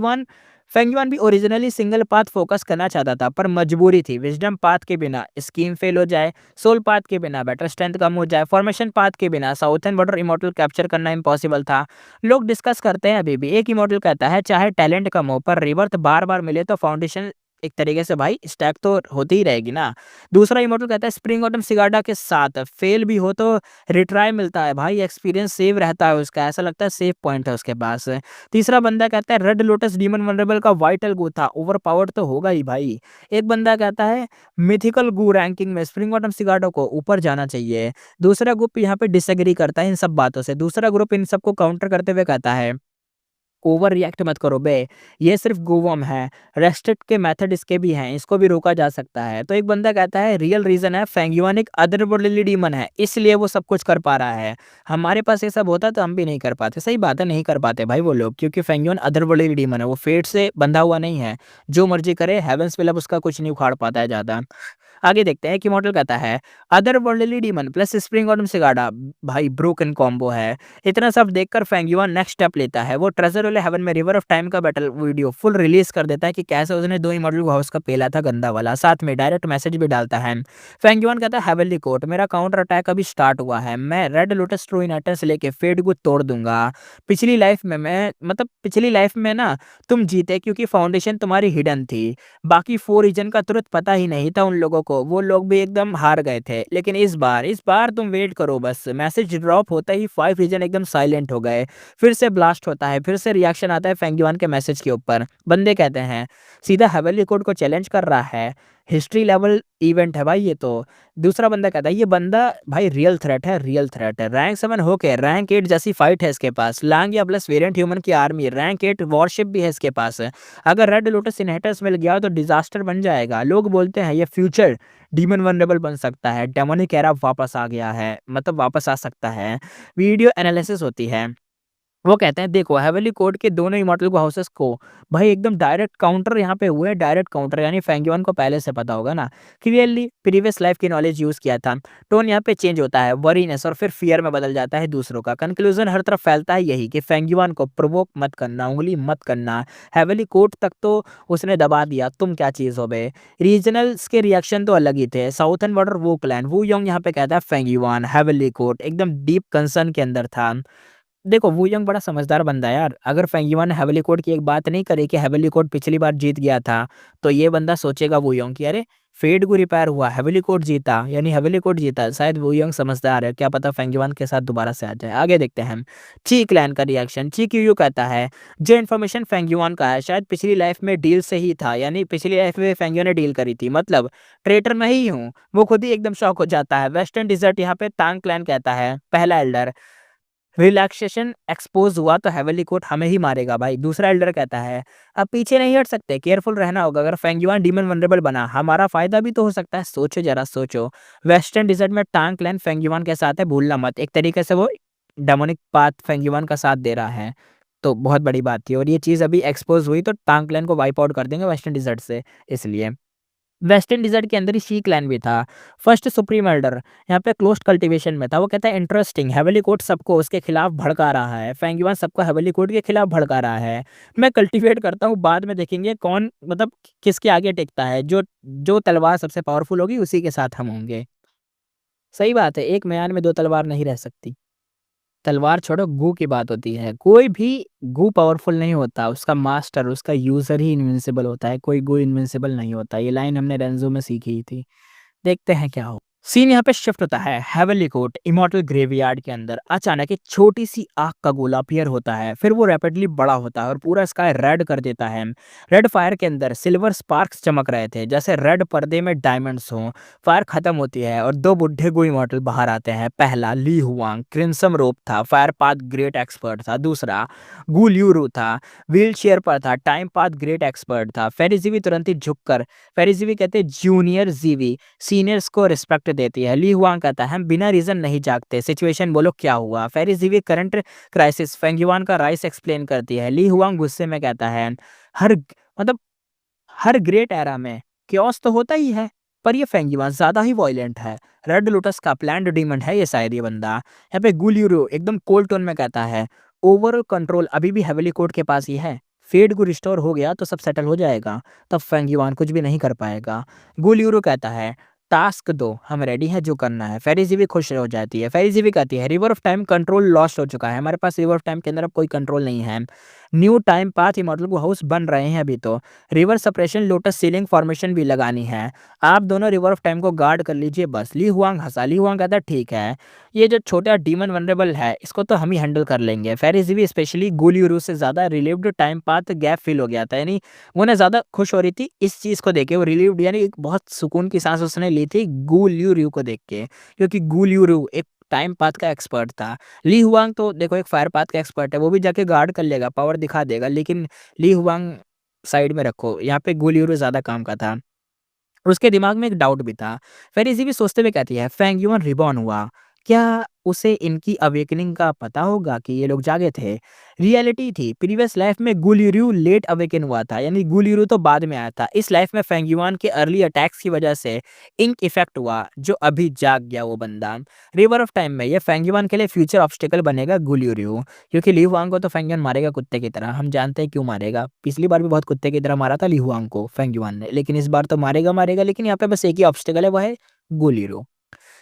युआन भी ओरिजिनली सिंगल पाथ फोकस करना चाहता था, पर मजबूरी थी। विजडम पाथ के बिना स्कीम फेल हो जाए, सोल पाथ के बिना बेटर स्ट्रेंथ कम हो जाए, फॉर्मेशन पाथ के बिना साउथर्न बॉर्डर इमॉर्टल कैप्चर करना इम्पॉसिबल था। लोग डिस्कस करते हैं अभी भी। एक इमॉर्टल कहता है चाहे टैलेंट कम हो पर रिवर्थ बार बार मिले तो फाउंडेशन एक तरीके से भाई स्टैक तो होती ही रहेगी ना। दूसरा इमॉर्टल कहता है स्प्रिंग ऑटम सिगार्डा के साथ फेल भी हो तो रिट्राई मिलता है भाई, एक्सपीरियंस सेव रहता है उसका, ऐसा लगता है सेव पॉइंट है उसके पास। तीसरा बंदा कहता है रेड लोटस डीमन वनरेबल का वाइटल गो था, ओवर पावर्ड तो होगा ही भाई। एक बंदा कहता है मिथिकल गू रैंकिंग में स्प्रिंग ऑटम सिगार्डो को ऊपर जाना चाहिए। दूसरा ग्रुप यहाँ पे डिसएग्री करता है इन सब बातों से। दूसरा ग्रुप इन सबको काउंटर करते हुए कहता है ओवर रिएक्ट मत करो बे, ये सिर्फ गोवम है, रेस्ट्रिक्ट के मेथड इसके भी हैं, इसको भी रोका जा सकता है। तो एक बंदा कहता है रियल रीजन है फेंग युआन एक अदरवर्ल्डली डीमन है, इसलिए वो सब कुछ कर पा रहा है। हमारे पास ये सब होता तो हम भी नहीं कर पाते। सही बात है, नहीं कर पाते भाई वो लोग, क्योंकि फेंग युआन अदरवर्ल्डली डीमन है, वो फेट से बंधा हुआ नहीं है, जो मर्जी करे हेवेंस पे लब उसका कुछ नहीं उखाड़ पाता है ज्यादा। आगे देखते हैं कि मॉडल कहता है other worldly demon plus spring autumn cicada भाई ब्रोकन कॉम्बो है। इतना सब देखकर फेंग युआन नेक्स्ट स्टेप लेता है, वो ट्रेजर वाले हेवन में रिवर ऑफ टाइम का बैटल वीडियो फुल रिलीज कर देता है कि कैसे उसने 2 इमॉर्टल हाउस का पेला था गंदा वाला, साथ में डायरेक्ट मैसेज भी डालता है। फेंग युआन कहता है हेवनली कोर्ट मेरा काउंटर अटैक अभी स्टार्ट हुआ है, मैं रेड लोटस ट्रू इनहर्टेंस से लेके फेट को तोड़ दूंगा। पिछली लाइफ में ना तुम जीते क्योंकि फाउंडेशन तुम्हारी हिडन थी, बाकी 4 रीजन का तुरंत पता ही नहीं था उन लोगों को, वो लोग भी एकदम हार गए थे। लेकिन इस बार तुम वेट करो बस, मैसेज ड्रॉप होता ही 5 रीजन एकदम साइलेंट हो गए। फिर से ब्लास्ट होता है, फिर से रिएक्शन आता है फेंग युआन के मैसेज के ऊपर। बंदे कहते हैं सीधा हेवनली कोड को चैलेंज कर रहा है, हिस्ट्री लेवल इवेंट है भाई ये तो। दूसरा बंदा कहता है ये बंदा भाई रियल थ्रेट है, रियल थ्रेट है, रैंक 7 होके रैंक 8 जैसी फाइट है इसके पास, लांग या प्लस वेरिएंट ह्यूमन की आर्मी, रैंक 8 वॉरशिप भी है इसके पास। अगर रेड लोटस इनहेरिटेंस मिल गया तो डिजास्टर बन जाएगा। लोग बोलते हैं ये फ्यूचर डीमन वनरेबल बन सकता है, डेमोनिक एरा वापस आ गया है, मतलब वापस आ सकता है। वीडियो एनालिसिस होती है, वो कहते हैं देखो हेवनली कोड के दोनों इमॉर्टल को हाउसेस को भाई एकदम डायरेक्ट काउंटर यहाँ पे हुए हैं, डायरेक्ट काउंटर, यानी फेंग युआन को पहले से पता होगा ना, क्लियरली प्रीवियस लाइफ की नॉलेज यूज किया था। टोन यहाँ पे चेंज होता है, वरीनेस और फिर फियर में बदल जाता है दूसरों का। कंक्लूजन हर तरफ फैलता है यही कि फेंग युआन को प्रोवोक मत करना, उंगली मत करना, हेवनली कोड तक तो उसने दबा दिया, तुम क्या चीज हो बे। रीजनल्स के रिएक्शन तो अलग ही थे। साउथर्न बॉर्डर वो क्लैन वू योंग यहाँ पे कहता है फेंग युआन हेवनली कोड एकदम डीप कंसर्न के अंदर था। देखो वू यंग बड़ा समझदार बंदा है यार, अगर फेंग युआन ने हेवनली कोड की एक बात नहीं करी कि हेवनली कोड पिछली बार जीत गया था, तो ये बंदा सोचेगा वू यंग कि अरे फेड को रिपेयर हुआ, हेविली कोड जीता, यानी हेविली कोड जीता। शायद वो यंग समझदार है, क्या पता फेंगयुआन के साथ दोबारा से आ जाए। आगे देखते हैं हम ची क्लैन का रिएक्शन। ची क्यू कहता है जो इन्फॉर्मेशन फेंगयुआन का है शायद पिछली लाइफ में डील से ही था, यानी पिछली लाइफ में फेंगयुआन ने डील करी थी, मतलब ट्रेटर मैं ही हूँ। वो खुद ही एकदम शॉक हो जाता है। वेस्टर्न डिजर्ट यहाँ पे तांग क्लैन कहता है पहला एल्डर रिलैक्सेशन एक्सपोज हुआ तो हेवनली कोर्ट हमें ही मारेगा भाई। दूसरा एल्डर कहता है अब पीछे नहीं हट सकते, केयरफुल रहना होगा, अगर फेंगयुआन डीमन वनरेबल बना हमारा फायदा भी तो हो सकता है, सोचो जरा सोचो। वेस्टर्न डिजर्ट में टांग क्लैन फेंगयुआन के साथ है, भूलना मत। एक तरीके से वो डेमोनिक पाथ फेंगयुआन का साथ दे रहा है, तो बहुत बड़ी बात थी। और ये चीज़ अभी एक्सपोज हुई तो टांग क्लैन को वाइप आउट कर देंगे वेस्टर्न डिजर्ट से, इसलिए। वेस्टर्न डिजर्ट के अंदर ही शी क्लैन भी था। फर्स्ट सुप्रीम एल्डर यहाँ पे क्लोज्ड कल्टीवेशन में था। वो कहता है इंटरेस्टिंग, हेवली कोड सबको उसके खिलाफ भड़का रहा है, फेंगयुआन सबको हेवली कोड के खिलाफ भड़का रहा है। मैं कल्टीवेट करता हूँ, बाद में देखेंगे कौन मतलब किसके आगे टिकता है। जो जो तलवार सबसे पावरफुल होगी उसी के साथ हम होंगे। सही बात है, एक म्यान में दो तलवार नहीं रह सकती। तलवार छोड़ो, गू की बात होती है। कोई भी गू पावरफुल नहीं होता, उसका मास्टर उसका यूजर ही इनविंसिबल होता है, कोई गू इनविंसिबल नहीं होता। ये लाइन हमने रेंजो में सीखी थी। देखते हैं क्या हो। सीन यहाँ पे शिफ्ट होता है हेवनली कोर्ट इमॉर्टल ग्रेवयार्ड के अंदर। अचानक एक छोटी सी आग का गोला अपीयर होता है, फिर वो रैपिडली बड़ा होता है और पूरा स्काई रेड कर देता है। रेड फायर के अंदर सिल्वर स्पार्क्स चमक रहे थे, जैसे रेड पर्दे में डायमंड्स हों। फायर खत्म होती है और दो बुढ़े गो इमॉर्टल बाहर आते हैं। पहला ली हुआंग, क्रिम्सन रोप था, फायर पाथ ग्रेट एक्सपर्ट था। दूसरा गु ल्यूरू था, व्हील चेयर पर था, टाइम पाथ ग्रेट एक्सपर्ट था। फेरिजीवी तुरंत ही झुककर, फेरिजीवी कहते जूनियर जीवी सीनियर्स को रिस्पेक्ट देती है। ली हुआंग कहता है हम बिना रीजन नहीं जागते, सिचुएशन बोलो क्या हुआ। फेरिजीवी करंट क्राइसिस फेंगयुआन का राइस एक्सप्लेन करती है। ली हुआंग गुस्से में कहता है हर मतलब हर ग्रेट एरा में क्योस तो होता ही है, पर ये फेंगयुआन ज्यादा ही वॉयलेंट है। रेड लोटस का प्लान्ड डीमन है ये शायद ये बंदा। यहाँ पे गुलियरो एकदम कोल्ड टोन में कहता है ओवरऑल कंट्रोल अभी भी हेवली कोर्ट के पास ही है, फेड को रिस्टोर हो गया तो सब सेटल हो जाएगा, तब फेंगयुआन कुछ भी नहीं कर पाएगा। गुलियरो कहता है टास्क दो, हम रेडी हैं जो करना है। फेरिजी भी खुश हो जाती है। फेरिजी भी कहती है river of time control lost हो चुका है, हमारे पास रिवर ऑफ टाइम के अंदर अब कोई कंट्रोल नहीं है। न्यू टाइम पाथ इमॉर्टल को हाउस बन रहे हैं अभी तो। River suppression lotus ceiling formation भी लगानी है, आप दोनों रिवर ऑफ टाइम को गार्ड कर लीजिए बस। ली हुआंग हंसा। ली हुआंग कहता है ठीक है, ये जो छोटा डीमन वनरेबल है इसको तो हम ही हैंडल कर लेंगे। फेरिजी भी स्पेशली गुलियरू से ज्यादा relieved time path gap feel हो गया था, यानी वो ना ज्यादा खुश हो रही थी इस चीज को देख के। वो रिलीव्ड यानी एक बहुत सुकून की सांस उसने ली थी गु ल्यूरू को देख के, क्योंकि गु ल्यूरू एक टाइम पाथ का एक्सपर्ट था। ली हुआंग तो देखो एक फायर पाथ का एक्सपर्ट है, वो भी जाके गार्ड कर लेगा, पावर दिखा देगा, लेकिन ली हुआंग साइड में रखो, यहाँ पे गु ल्यूरू ज्यादा काम का था। उसके दिमाग में एक डाउट भी था। फिर इसी भी सोचते हुए कहती है फेंगयुआन रिबॉर्न हुआ, क्या उसे इनकी अवेकनिंग का पता होगा कि ये लोग जागे थे। रियलिटी थी प्रीवियस लाइफ में गुलियरू लेट अवेकन हुआ था, यानी गुलियरू तो बाद में आया था। इस लाइफ में फेंगयुआन के अर्ली अटैक्स की वजह से इंक इफेक्ट हुआ, जो अभी जाग गया वो बंदा। रिवर ऑफ टाइम में ये फेंगयुआन के लिए फ्यूचर ऑब्स्टिकल बनेगा गुलियरू, क्योंकि ली हुआंग को तो फेंगयुआन मारेगा कुत्ते की तरह। हम जानते हैं क्यों मारेगा, पिछली बार भी बहुत कुत्ते की तरह मारा था ली हुआंग को फेंगयुआन ने, लेकिन इस बार तो मारेगा मारेगा। लेकिन यहाँ पे बस एक ही ऑब्स्टिकल है, वो है गुलियरू।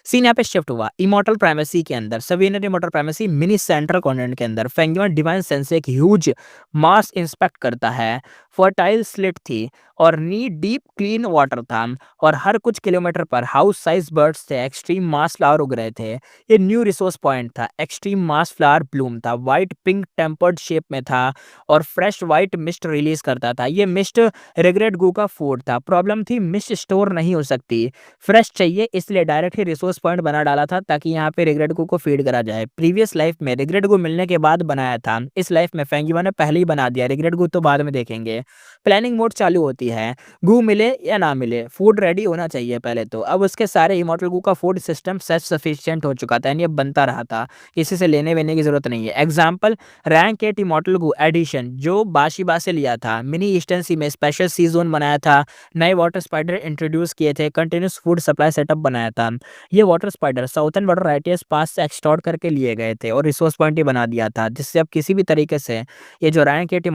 सीन यहाँ पे शिफ्ट हुआ इमॉर्टल प्राइमेसी के अंदर। सवीनर immortal primacy mini central continent के अंदर फेंगयुआन डिवाइन सेंस से एक ह्यूज मास इंस्पेक्ट करता है। फर्टाइल स्लिट थी और नी डीप क्लीन वाटर था, और हर कुछ किलोमीटर पर हाउस साइज बर्ड्स थे, एक्सट्रीम मास फ्लावर उग रहे थे। ये न्यू रिसोर्स पॉइंट था, एक्सट्रीम मास फ्लावर ब्लूम था, वाइट पिंक टेम्पर्ड शेप में था और फ्रेश वाइट मिस्ट रिलीज करता था। ये मिस्ट रिग्रेट गू का फूड था। प्रॉब्लम थी मिस्ट स्टोर नहीं हो सकती, फ्रेश चाहिए, इसलिए डायरेक्ट ही रिसोर्स पॉइंट बना डाला था ताकि यहाँ पे रिग्रेट गू को फीड करा जाए। प्रीवियस लाइफ में रिग्रेट गू मिलने के बाद बनाया था, इस लाइफ में फेंगयुआन ने पहले ही बना दिया, रिग्रेट गू तो बाद में देखेंगे। प्लानिंग मोड चालू होती है, गू मिले या ना मिले फूड रेडी होना चाहिए पहले तो। अब उसके सारे इमॉर्टल गू का फूड सिस्टम सेल्फ सफिशिएंट हो चुका था, यानी अब बनता रहा था, किसी से लेने वेने की जरूरत नहीं है। एग्जाम्पल रैंक 8 इमॉर्टल गू एडिशन जो बाशिबा से लिया था, मिनी ईस्टर्न सी में स्पेशल सी जोन बनाया था, नए वाटर स्पाइडर इंट्रोड्यूस किए थे, कंटिन्यूस फूड सप्लाई सेटअप बनाया था। ये water spider southern water righteous पास से एक्सटॉर्ट करके लिए गए थे और रिसोर्स पॉइंट ही बना दिया था, जिससे अब किसी भी तरीके से ये जो रैंक 8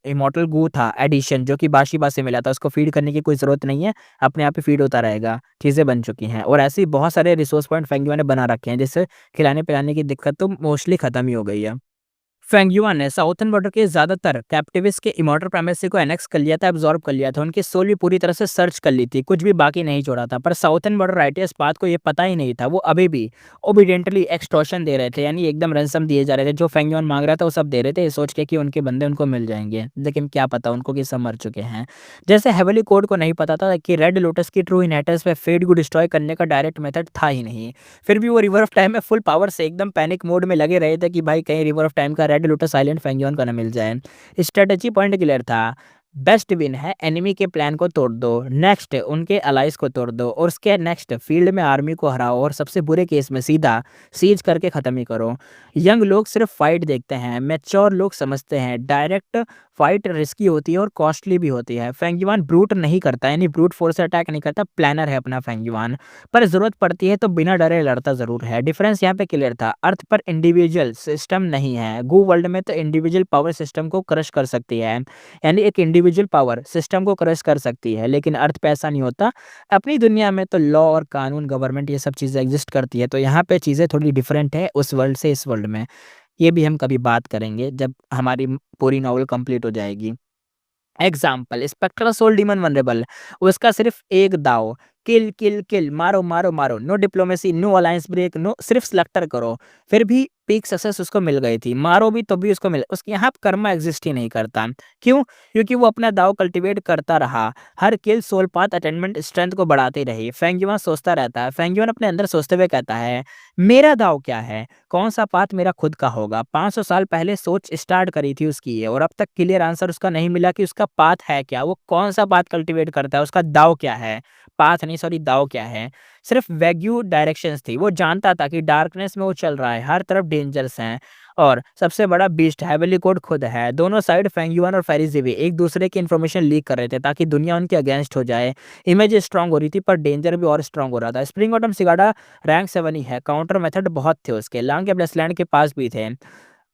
इमॉर्टल गू था एडिशन जो कि बाशिबा से मिला था, उसको फीड करने की कोई जरूरत नहीं है, अपने आप ही फीड होता रहेगा। चीजें बन चुकी हैं और ऐसे ही बहुत सारे रिसोर्स पॉइंट फेंगयुआन ने बना रखे हैं, जिससे खिलाने पिलाने की दिक्कत तो मोस्टली खत्म ही हो गई है। फेंग युआन ने साउथर्न बॉर्डर के ज़्यादातर कैप्टिविस्ट के इमॉर्टल प्राइमेसी को एनेक्स कर लिया था, एब्जॉर्ब कर लिया था, उनकी सोल भी पूरी तरह से सर्च कर ली थी, कुछ भी बाकी नहीं छोड़ा था। पर साउथर्न बॉर्डर राइटर्स बात को ये पता ही नहीं था, वो अभी भी ओबिडेंटली एक्सटॉर्शन दे रहे थे, यानी एकदम रैंसम दिए जा रहे थे। जो फेंग युआन मांग रहा था वो सब दे रहे थे, ये सोच के कि उनके बंदे उनको मिल जाएंगे, लेकिन क्या पता उनको कि सब मर चुके हैं। जैसे हेवली कोड को नहीं पता था कि रेड लोटस की ट्रू इनहेरिटेंस पे फेट को डिस्ट्रॉय करने का डायरेक्ट मेथड था ही नहीं, फिर भी वो रिवर ऑफ टाइम में फुल पावर से एकदम पैनिक मोड में लगे रहे थे कि भाई कहीं रिवर ऑफ टाइम का red lotus island Feng yuan को ना मिल जाए। स्ट्रेटजी पॉइंट क्लियर था, बेस्ट विन है एनिमी के प्लान को तोड़ दो, नेक्स्ट उनके अलाइज को तोड़ दो, और उसके नेक्स्ट फील्ड में आर्मी को हराओ, और सबसे बुरे केस में सीधा सीज करके ख़त्म ही करो। यंग लोग सिर्फ फाइट देखते हैं, मैच्योर लोग समझते हैं डायरेक्ट फाइट रिस्की होती है और कॉस्टली भी होती है। फेंग युआन ब्रूट नहीं करता, यानी ब्रूट फोर्स अटैक नहीं करता, प्लानर है अपना फेंग युआन, पर जरूरत पड़ती है तो बिना डरे लड़ता जरूर है। डिफरेंस यहाँ पे क्लियर था, अर्थ पर इंडिविजुअल सिस्टम नहीं है, गो वर्ल्ड में तो इंडिविजुअल पावर सिस्टम को क्रश कर सकती है, यानी एक इंडिविजुअल पावर सिस्टम को क्रश कर सकती है, लेकिन अर्थ पे ऐसा नहीं होता। अपनी दुनिया में तो लॉ और कानून, गवर्नमेंट, ये सब चीज़ें एग्जिस्ट करती है, तो यहाँ पे चीज़ें थोड़ी डिफरेंट है उस वर्ल्ड से इस वर्ल्ड में। ये भी हम कभी बात करेंगे जब हमारी पूरी नॉवल कंप्लीट हो जाएगी। Example, spectral soul demon vulnerable, उसका सिर्फ एक दाव, किल किल किल, मारो मारो मारो, no diplomacy, no alliance break, no, सिर्फ स्लक्टर करो, फिर भी पीक सक्सेस उसको मिल गई थी, मारो भी तो भी उसको मिल, उसके यहाँ कर्मा एग्जिस्ट ही नहीं करता। क्यों? क्योंकि वो अपना दाव कल्टीवेट करता रहा, हर किल सोल पाथ अटेनमेंट स्ट्रेंथ को बढ़ाती रही। फेंग युआन सोचता रहता है, फेंग युआन अपने अंदर सोचते हुए कहता है, मेरा दाव क्या है, कौन सा पाथ मेरा खुद का होगा। 500 साल पहले सोच स्टार्ट करी थी उसकी ये, और अब तक क्लियर आंसर उसका नहीं मिला कि उसका पाथ है क्या, वो कौन सा पाथ कल्टीवेट करता है, उसका दाव क्या है, पाथ नहीं सॉरी दाव क्या है। सिर्फ वैग्यू डायरेक्शंस थी, वो जानता था कि डार्कनेस में वो चल रहा है, हर तरफ डेंजर्स हैं, और सबसे बड़ा बीस्ट हेवली कोड खुद है। दोनों साइड फेंग युआन और फेरिज़ेवी एक दूसरे की इन्फॉर्मेशन लीक कर रहे थे ताकि दुनिया उनके अगेंस्ट हो जाए। इमेज स्ट्रांग हो रही थी पर डेंजर भी और स्ट्रांग हो रहा था। स्प्रिंग ऑटम सिगाडा रैंक 7 ही है, काउंटर मेथड बहुत थे उसके, लांग के ब्लेसलैंड के पास भी थे।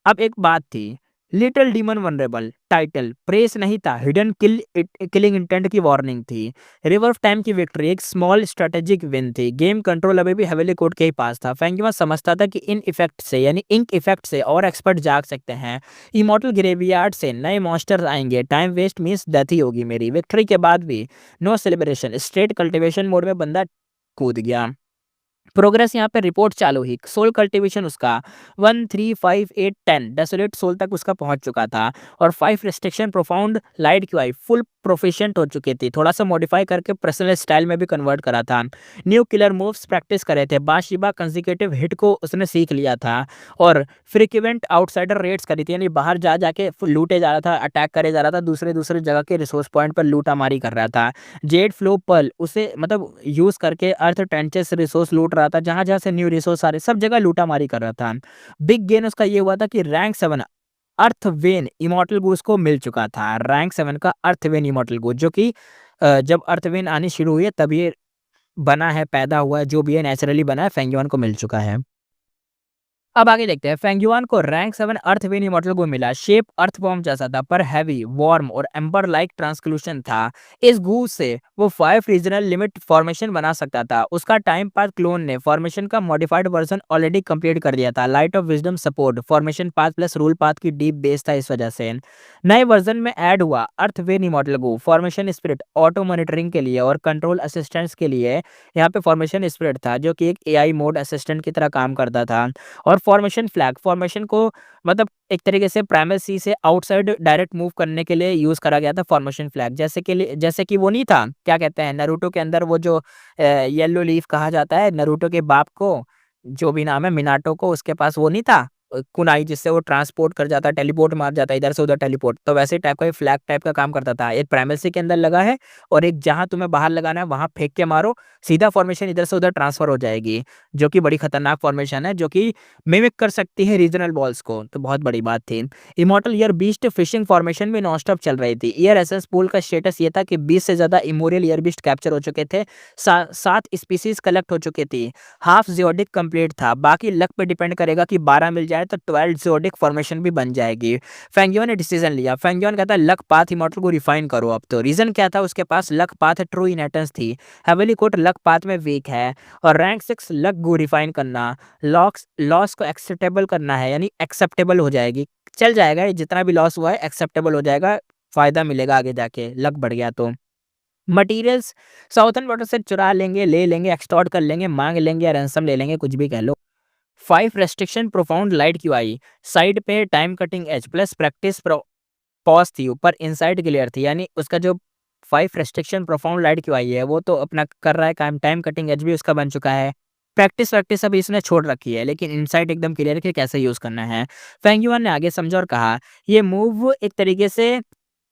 अब एक बात थी, little demon vulnerable title press नहीं था, हिडन किलिंग इंटेंट की वार्निंग थी। रिवर ऑफ टाइम की विक्ट्री एक स्मॉल स्ट्रेटेजिक विन थी, गेम कंट्रोल अभी भी हेवेली कोड के ही पास था। फेंगयुआ समझता था कि इन इफेक्ट से, यानी इंक इफेक्ट से और एक्सपर्ट जाग सकते हैं, इमॉर्टल ग्रेवयार्ड से नए मॉन्स्टर्स आएंगे, टाइम वेस्ट मींस डेथ ही होगी मेरी। विक्ट्री के बाद भी no celebration, straight cultivation mode में बंदा कूद गया। प्रोग्रेस यहाँ पे रिपोर्ट चालू ही, सोल कल्टीवेशन उसका 1 3 5 8 10 डेसोलेट सोल तक उसका पहुंच चुका था, और 5 restriction profound light Q I full proficient हो चुकी थी, थोड़ा सा मॉडिफाई करके पर्सनल स्टाइल में भी कन्वर्ट करा था। न्यू किलर मूव्स प्रैक्टिस करे थे, बाशिबा कंसेक्यूटिव हिट को उसने सीख लिया था, और फ्रीक्वेंट आउटसाइडर रेड्स करी थी, यानी बाहर जा जाके लूटे जा रहा था, अटैक करे जा रहा था, दूसरे दूसरे जगह के रिसोर्स पॉइंट पर लूटा मारी कर रहा था। जेड फ्लो पर्ल उसे मतलब यूज करके अर्थ ट्रेंचेस रिसोर्स लूट रहा था, जहां जहां से न्यू रिसोर्स आ रहे सब जगह लूटा मारी कर रहा था। बिग गेन उसका ये हुआ था कि रैंक 7 अर्थ वेन इमॉर्टल गूज को मिल चुका था, रैंक 7 का अर्थ वेन इमॉर्टल गूज, जो कि जब अर्थ वेन आनी शुरू हुई है तब ये बना है, पैदा हुआ है, जो भी है नेचुरली बना है, फेंग युआन को मिल चुका है। अब आगे देखते हैं, फेंग युआन को रैंक 7 अर्थ वेन इमॉर्टल को मिला, शेप अर्थ बॉम्ब जैसा था पर हैवी, वार्म और एम्बर लाइक ट्रांसक्लूशन था। इस गूज से वो 5 रीजनल लिमिट फॉर्मेशन बना सकता था। उसका टाइम पाथ क्लोन ने फॉर्मेशन का मॉडिफाइड वर्जन ऑलरेडी कंप्लीट कर दिया था। Light of wisdom support formation path plus rule path की डीप बेस था, इस वजह से नए वर्जन में ऐड हुआ अर्थ when immortal go, formation spirit auto monitoring के लिए और कंट्रोल असिस्टेंस के लिए। यहाँ पे फॉर्मेशन स्पिरिट था जो कि एक एआई मोड असिस्टेंट की तरह काम करता था, और फॉर्मेशन फ्लैग फॉर्मेशन को मतलब एक तरीके से प्राइमेसी से आउटसाइड डायरेक्ट मूव करने के लिए यूज करा गया था फॉर्मेशन फ्लैग। जैसे कि वो नहीं था, क्या कहते हैं नरूटो के अंदर वो जो येलो लीफ कहा जाता है नरूटो के बाप को, जो भी नाम है मिनाटो को, उसके पास वो नहीं था कुनाई, जिससे वो ट्रांसपोर्ट कर जाता, टेलीपोर्ट मार जाता इधर से उधर टेलीपोर्ट, तो वैसे टाइप का फ्लैग टाइप का काम करता था। एक प्राइमेसी के अंदर लगा है और एक जहां तुम्हें बाहर लगाना है वहां फेंक के मारो, सीधा फॉर्मेशन इधर से उधर ट्रांसफर हो जाएगी, जो कि बड़ी खतरनाक फॉर्मेशन है, जो कि मिमिक कर सकती है रीजनल बॉल्स को, तो बहुत बड़ी बात थी। Immortal year beast fishing formation में नॉनस्टॉप चल रही थी। ईयर एसेंस पूल का स्टेटस ये था कि 20 से ज्यादा इमोरियल ईयर बीस्ट कैप्चर हो चुके थे, 7 स्पीसीज कलेक्ट हो चुकी थी, हाफ जियोडिक कंप्लीट था, बाकी लक पे डिपेंड करेगा कि 12 मिल जाए तो 12 जियोडिक फॉर्मेशन भी बन जाएगी। फेंगियो ने डिसीजन लिया, फेंगियो कहता है लक पाथ इमॉर्टल को रिफाइन करो अब तो। रीजन क्या था, उसके पास लक पाथ ट्रू इनहेरिटेंस थी, हेवली कोट लक पाथ में वीक है, और रैंक 6 लक गो रिफाइन करना, लॉस को एक्सेप्टेबल करना है, यानी एक्सेप्टेबल हो जाएगी, चल जाएगा, ये जितना भी लॉस हुआ है एक्सेप्टेबल हो जाएगा, फ़ायदा मिलेगा आगे जाके, लक बढ़ गया तो। मटीरियल्स साउथर्न बॉर्डर से चुरा लेंगे, ले लेंगे, एक्सटॉर्ट कर लेंगे, माँग लेंगे या रैंसम ले लेंगे, कुछ भी कह लो। 5 restriction profound light QI, side पे time cutting edge plus practice pause थी, ऊपर इनसाइड क्लियर थी, यानी उसका जो 5 रेस्ट्रिक्शन प्रोफाउंड लाइट क्यूआई है, वो तो अपना कर रहा है काम, टाइम कटिंग एज भी उसका बन चुका है। प्रैक्टिस-वैक्टिस अभी इसने छोड़ रखी है, लेकिन इनसाइट एकदम क्लियर है कि कैसे यूज़ करना है। फेंग युआन ने आगे समझा और कहा, ये मूव एक तरीके से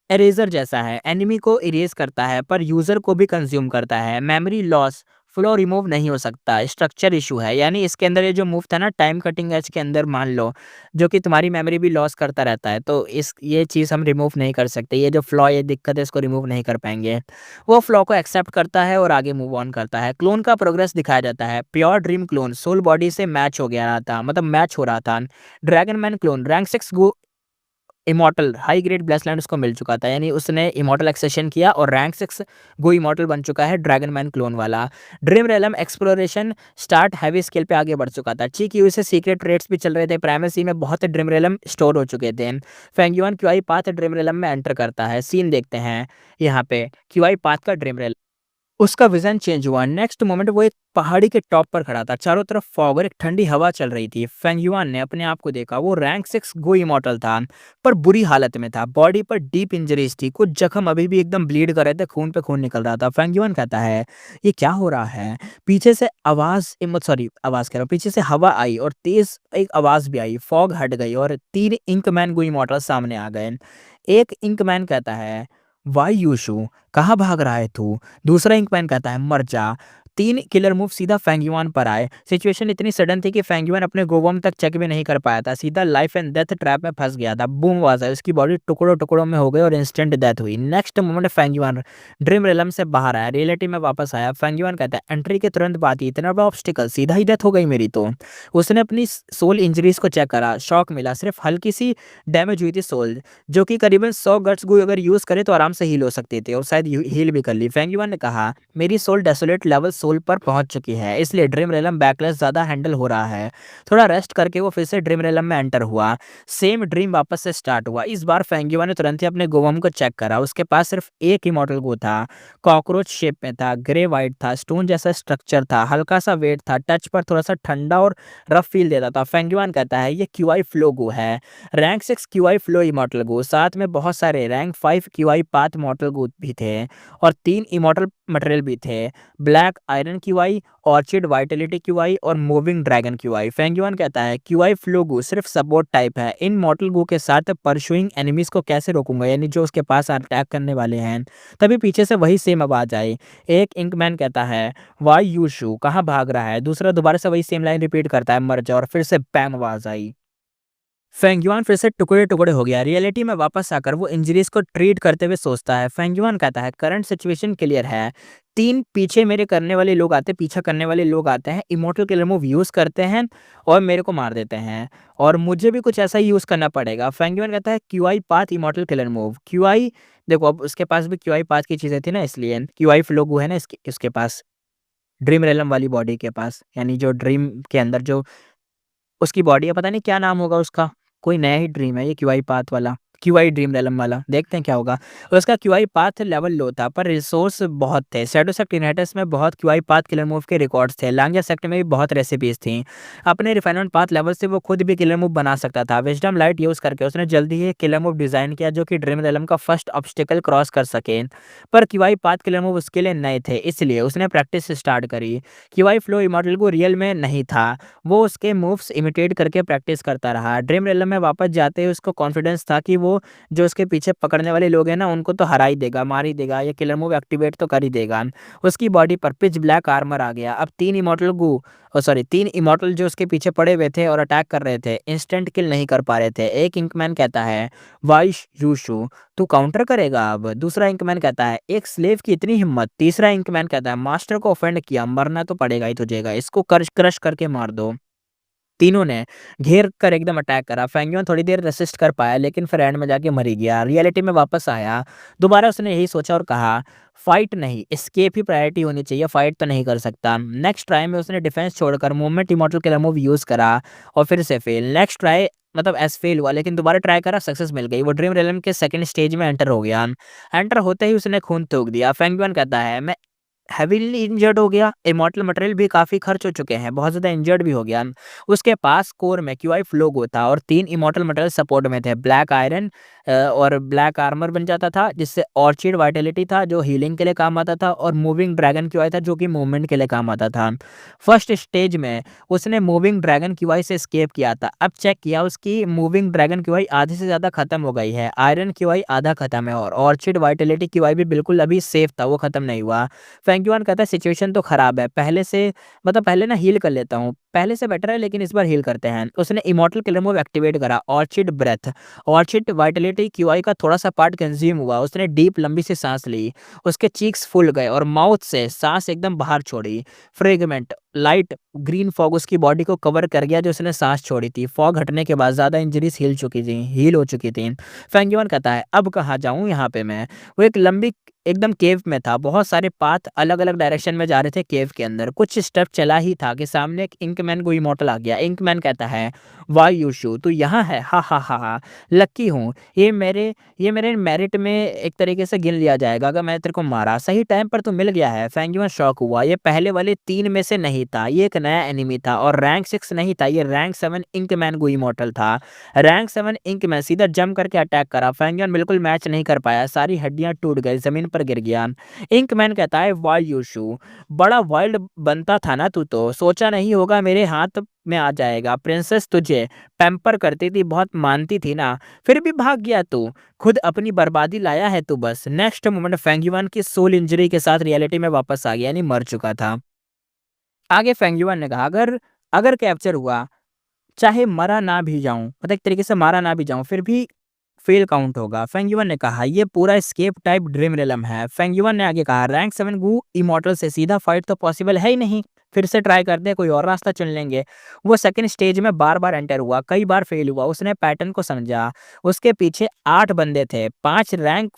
इरेज़र जैसा है, एनिमी को इरेज़ करता है पर यूज़र को भी कंज़्यूम करता है। मेमोरी लॉस, फ्लो रिमूव नहीं हो सकता, स्ट्रक्चर इश्यू है। यानी इसके अंदर ये जो मूव था ना टाइम कटिंग एज के अंदर मान लो, जो कि तुम्हारी मेमोरी भी लॉस करता रहता है, तो इस ये चीज़ हम रिमूव नहीं कर सकते। ये जो फ्लॉ ये दिक्कत है इसको रिमूव नहीं कर पाएँगे। वो फ्लॉ को एक्सेप्ट करता है और आगे मूव ऑन करता है। क्लोन का प्रोग्रेस दिखाया जाता है। Pure dream clone soul body से मैच हो गया था, मतलब मैच हो रहा था। Dragon man clone rank 6 Gu immortal high grade blessed land उसको मिल चुका था, यानी उसने इमॉर्टल एक्सेशन किया और रैंक 6 गो इमॉर्टल बन चुका है ड्रैगन मैन क्लोन वाला। Dream realm exploration start heavy scale पे आगे बढ़ चुका था। ची क्यू से सीक्रेट ट्रेड्स भी चल रहे थे, प्राइमेसी में बहुत ड्रीम रेलम स्टोर हो चुके थे। फेंगयुआन क्यूआई पाथ ड्रीम रेलम में एंटर करता है। सीन देखते हैं यहाँ पे क्यूआई पाथ का ड्रीम रेलम। उसका विज़न चेंज हुआ। नेक्स्ट मोमेंट वो एक पहाड़ी के टॉप पर खड़ा था। चारों तरफ फॉग और एक ठंडी हवा चल रही थी। फेंग युआन ने अपने आप को देखा। वो रैंक 6 गो इमॉर्टल था, पर बुरी हालत में था। बॉडी पर डीप इंजरीज थी। कुछ जख्म अभी भी एकदम ब्लीड कर रहे थे, खून पे खून निकल रहा था। फेंग युआन कहता है, ये क्या हो रहा है? पीछे से आवाज़ कह रहा हूँ। पीछे से हवा आई और तेज़ एक आवाज़ भी आई। फॉग हट गई और 3 इंकमैन गो इमॉर्टल सामने आ गए। एक इंकमैन कहता है, वाई यूशु, कहाँ भाग रहा है तू? दूसरा इंकमैन कहता है, मर जा। 3 किलर मूव सीधा फेंग युआन पर आए। सिचुएशन इतनी सडन थी कि फेंग युआन अपने गोवम तक चेक भी नहीं कर पाया था। सीधा लाइफ एंड डेथ ट्रैप में फंस गया था। बूम आवाज़ आई, उसकी बॉडी टुकड़ों-टुकड़ों में हो गई और इंस्टेंट डेथ हुई। Next moment Fang Yuan dream realm से बाहर आया, रियलिटी में वापस आया। फेंग युआन कहता है, एंट्री के तुरंत बाद ही इतना बड़ा ऑब्स्टिकल, सीधा ही डेथ हो गई मेरी तो। उसने अपनी सोल इंजरीज को चेक करा, शॉक मिला। सिर्फ हल्की सी डैमेज हुई थी सोल, जो कि करीबन 100 गट्स गो अगर यूज़ करे तो आराम से हील हो सकती थी और शायद हील भी कर ली। फेंग युआन ने कहा, मेरी सोल डेसोलेट लेवल सोल पर पहुंच चुकी है, इसलिए ड्रीम रेलम बैकलेस ज़्यादा हैंडल हो रहा है। थोड़ा रेस्ट करके वो फिर से ड्रीम रेलम में एंटर हुआ। सेम ड्रीम वापस से स्टार्ट हुआ। इस बार फेंग युआन ने तुरंत ही अपने गोवम को चेक करा। उसके पास सिर्फ एक इमॉर्टल गो था। कॉकरोच शेप में था, ग्रे वाइट था, स्टोन जैसा स्ट्रक्चर था, हल्का सा वेट था, टच पर थोड़ा सा ठंडा और रफ फील देता था। फेंग युआन कहता है, ये क्यूआई फ्लो गो है। Rank 6 QI flow immortal Gu, साथ में बहुत सारे rank 5 QI path mortal Gu भी थे और 3 इमॉर्टल मटेरियल भी थे। Black iron QI, orchid vitality QI और moving dragon QI. Fang Yuan कहता है, क्यूआई फ्लो गो सिर्फ सपोर्ट टाइप है। इन मॉर्टल गो के साथ परसुइंग एनिमीज को कैसे रोकूंगा, यानी जो उसके पास अटैक करने वाले हैं। तभी पीछे से वही सेम आवाज आई। एक इंकमैन कहता है, वाई यू शू, कहाँ भाग रहा है? दूसरा दोबारा से वही सेम लाइन रिपीट करता है, मर जा। और फिर से बैंग आवाज आई। फेंग युआन फिर से टुकड़े-टुकड़े हो गया। रियलिटी में वापस आकर वो इंजरीज को ट्रीट करते हुए सोचता है। फेंग युआन कहता है, करंट सिचुएशन क्लियर है। 3 पीछे मेरे करने वाले लोग आते हैं, पीछा करने वाले लोग आते हैं, इमॉर्टल किलर मूव यूज़ करते हैं और मेरे को मार देते हैं और मुझे भी कुछ ऐसा ही यूज़ करना पड़ेगा। फेंग युआन कहता है, QI path immortal killer move. QI देखो, अब उसके पास भी क्यूआई पाथ की चीज़ें थी ना, इसलिए क्यूआई फ्लो गो है ना इसके पास, ड्रीम रेलम वाली बॉडी के पास, यानी जो ड्रीम के अंदर जो उसकी बॉडी है, पता नहीं क्या नाम होगा उसका, कोई नया ही ड्रीम है ये क्यूआई पाथ वाला, क्यूआई ड्रीम रेलम वाला, देखते हैं क्या होगा। उसका क्यूआई पाथ लेवल लो था पर रिसोर्स बहुत थे। शैडो सेक्ट इनहेरिटेंस में बहुत क्यूआई पाथ किलर मूव के रिकॉर्ड्स थे। लांगिया सेक्ट में भी बहुत रेसिपीज थी। अपने रिफाइनमेंट पाथ लेवल से वो खुद भी किलर मूव बना सकता था। विजडम लाइट यूज़ करके उसने जल्दी ही किलर मूव डिज़ाइन किया जो कि ड्रीम रेलम का फर्स्ट ऑब्स्टिकल क्रॉस कर सके। पर क्यूआई पाथ किलर मूव उसके लिए नए थे, इसलिए उसने प्रैक्टिस स्टार्ट करी। क्यूआई फ्लो इमॉर्टल को रियल में नहीं था, वो उसके मूव्स इमिटेट करके प्रैक्टिस करता रहा। ड्रीम रेलम में वापस जाते ही उसको कॉन्फिडेंस था कि वो जो उसके पीछे पकड़ने वाले लोग हैं ना, उनको तो हरा ही देगा, मार ही देगा, ये किलर मूव एक्टिवेट तो कर ही देगा। उसकी बॉडी पर पिच ब्लैक आर्मर आ गया। अब 3 इमॉर्टल जो उसके पीछे पड़े हुए थे और अटैक कर रहे थे, इंस्टेंट किल नहीं कर पा रहे थे। एक इंकमैन कहता है, वाइश यूशु, तू काउंटर करेगा अब? दूसरा इंकमैन कहता है, एक स्लेव की इतनी हिम्मत? तीसरा इंकमैन कहता है, मास्टर को ऑफेंड किया, मरना तो पड़ेगा ही तुझेगा, इसको क्रश करके मार दो। तीनों ने घेर कर एकदम अटैक करा। फेंग युआन थोड़ी देर रेसिस्ट कर पाया, लेकिन फिर एंड में जाके मर ही गया। रियलिटी में वापस आया। दोबारा उसने यही सोचा और कहा, फाइट नहीं, एस्केप ही प्रायोरिटी होनी चाहिए, फाइट तो नहीं कर सकता। नेक्स्ट ट्राई में उसने डिफेंस छोड़कर movement immortal killer move use करा और फिर से फेल। नेक्स्ट ट्राई मतलब एस फेल हुआ, लेकिन दोबारा ट्राई करा, सक्सेस मिल गई। वो ड्रीम रेलम के सेकंड स्टेज में एंटर हो गया। एंटर होते ही उसने खून थूक दिया। फेंग युआन कहता है मैं हेवीली इंजर्ड हो गया, इमॉर्टल मटेरियल भी काफ़ी खर्च हो चुके हैं, बहुत ज़्यादा इंजर्ड भी हो गया। उसके पास कोर में क्यूआई लोगो था और 3 इमॉर्टल मटेरियल सपोर्ट में थे। ब्लैक आयरन और ब्लैक आर्मर बन जाता था, जिससे ऑर्चिड वाइटलिटी था जो हीलिंग के लिए काम आता था, और मूविंग ड्रैगन क्यूआई था जो कि मूवमेंट के लिए काम आता था। फर्स्ट स्टेज में उसने मूविंग ड्रैगन क्यूआई से एस्केप किया था। अब चेक किया, उसकी मूविंग ड्रैगन क्यूआई आधे से ज़्यादा खत्म हो गई है। आयरन क्यूआई आधा खत्म है और ऑर्चिड वाइटलिटी क्यूआई भी बिल्कुल अभी सेफ था, वो खत्म नहीं हुआ। फेंग युआन कहता है सिचुएशन तो खराब है, पहले से मतलब पहले ना हील कर लेता हूँ, पहले से बेटर है लेकिन इस बार हील करते हैं। उसने इमॉर्टल किलर मूव एक्टिवेट करा, orchid breath. Orchid vitality qi का थोड़ा सा पार्ट कंज्यूम हुआ। उसने डीप लंबी सी सांस ली, उसके चीक्स फूल गए और माउथ से सांस एकदम बाहर छोड़ी। फ्रेगमेंट लाइट ग्रीन फॉग उसकी बॉडी को कवर कर गया जो उसने सांस छोड़ी थी। फॉग हटने के बाद ज्यादा इंजरीज हील हो चुकी थी। फेंग युआन कहता है अब कहाँ जाऊँ यहाँ पे मैं। वो एक लंबी एकदम केव में था, बहुत सारे पाथ अलग अलग डायरेक्शन में जा रहे थे केव के अंदर। कुछ स्टेप चला ही था कि सामने एक इंकमैन को इमॉर्टल आ गया। इंकमैन कहता है वाई यूशु तू यहाँ है, हा हा हा हा, लक्की हूँ, ये मेरे मेरिट में एक तरीके से गिन लिया जाएगा अगर मैं तेरे को मारा, सही टाइम पर तू मिल गया है। फेंग युआन शॉक हुआ, ये पहले वाले 3 में से नहीं था, ये एक नया एनिमी था और रैंक 6 नहीं था, ये रैंक 7 इंकमैन को इमॉर्टल था। रैंक 7 इंकमैन सीधा जंप करके अटैक करा। फेंग युआन बिल्कुल मैच नहीं कर पाया, सारी हड्डियां टूट गई, जमीन पर गिर गया। इंकमैन कहता है वाई यूशु बड़ा वाइल्ड बनता था ना तू, तो सोचा नहीं होगा मेरे हाथ में आ जाएगा। प्रिंसेस तुझे पैम्पर करती थी, बहुत मानती थी ना, फिर भी भाग गया तू, खुद अपनी बर्बादी लाया है तू बस। नेक्स्ट मोमेंट फेंग युआन की सोल इंजरी के साथ रियलिटी में वापस आ गया, यानी मर चुका था। आगे फेंग युआन ने कहा अगर अगर कैप्चर हुआ, चाहे मरा ना भी जाऊं, मतलब एक तरीके से मारा ना भी जाऊं, फिर भी फेल काउंट होगा। फेंग युआन ने कहा ये पूरा एस्केप टाइप ड्रीम रेलम है। फेंग युआन ने आगे कहा रैंक 7 गू इमॉर्टल से सीधा फाइट तो पॉसिबल है ही नहीं, फिर से ट्राई करते हैं, कोई और रास्ता चुन लेंगे। वो सेकंड स्टेज में बार बार एंटर हुआ, कई बार फेल हुआ, उसने पैटर्न को समझा। उसके पीछे 8 बंदे थे, 5 रैंक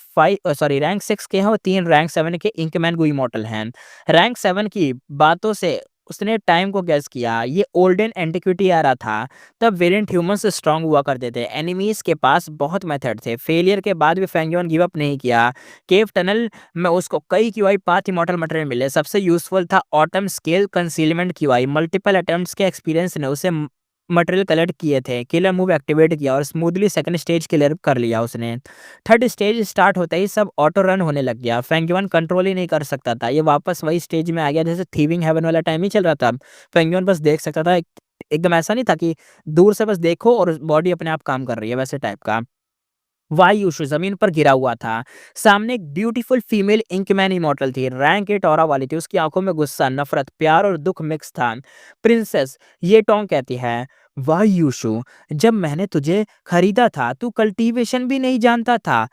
6 के हैं और 3 रैंक 7 के इंकमैन गू इमॉर्टल हैं। रैंक 7 की बातों से उसने टाइम को गैस किया, ये ओल्डन एंटिक्विटी आ रहा था, तब वेरिएंट ह्यूमंस स्ट्रांग हुआ करते थे, एनिमीज के पास बहुत मेथड थे। फेलियर के बाद भी फेंग युआन गिव अप नहीं किया। केव टनल में उसको कई क्यूआई पाथ इमॉर्टल मटेरियल मिले, सबसे यूजफुल था autumn scale concealment QI. Multiple attempts के एक्सपीरियंस ने उसे मटेरियल कलेक्ट किए थे, किलर मूव एक्टिवेट किया और स्मूथली सेकंड स्टेज क्लियर कर लिया उसने। थर्ड स्टेज स्टार्ट होते ही सब ऑटो रन होने लग गया, फेंग युआन कंट्रोल ही नहीं कर सकता था, ये वापस वही स्टेज में आ गया जैसे थीविंग हेवन वाला टाइम ही चल रहा था। फेंग युआन बस देख सकता था, एकदम ऐसा नहीं था कि दूर से बस देखो और बॉडी अपने आप काम कर रही है, वैसे टाइप का। वायुषु जमीन पर गिरा हुआ था, सामने एक ब्यूटीफुल फीमेल इंकमैन इमॉर्टल थी, रैंक 8 ऑरा वाली थी, उसकी आंखों में गुस्सा, नफरत, प्यार और दुख मिक्स था। प्रिंसेस ये टोंग कहती है वायुषु जब मैंने तुझे खरीदा था तू कल्टीवेशन भी नहीं जानता था।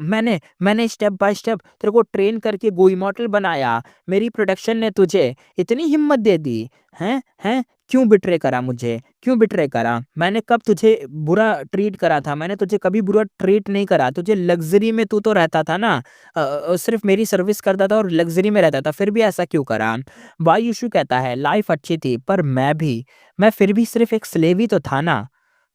मैंने स्टेप बाय स्टेप तेरे को ट्रेन करके गो इमॉर्टल बनाया, मेरी प्रोडक्शन ने तुझे इतनी हिम्मत दे दी। हैं क्यों बिट्रे करा मुझे, क्यों बिट्रे करा, मैंने कब तुझे बुरा ट्रीट करा था, मैंने तुझे कभी बुरा ट्रीट नहीं करा, तुझे लग्जरी में तू तो रहता था ना, सिर्फ मेरी सर्विस करता था और लग्जरी में रहता था, फिर भी ऐसा क्यों करा। वायुषु कहता है लाइफ अच्छी थी पर मैं फिर भी सिर्फ एक स्लेव ही तो था ना।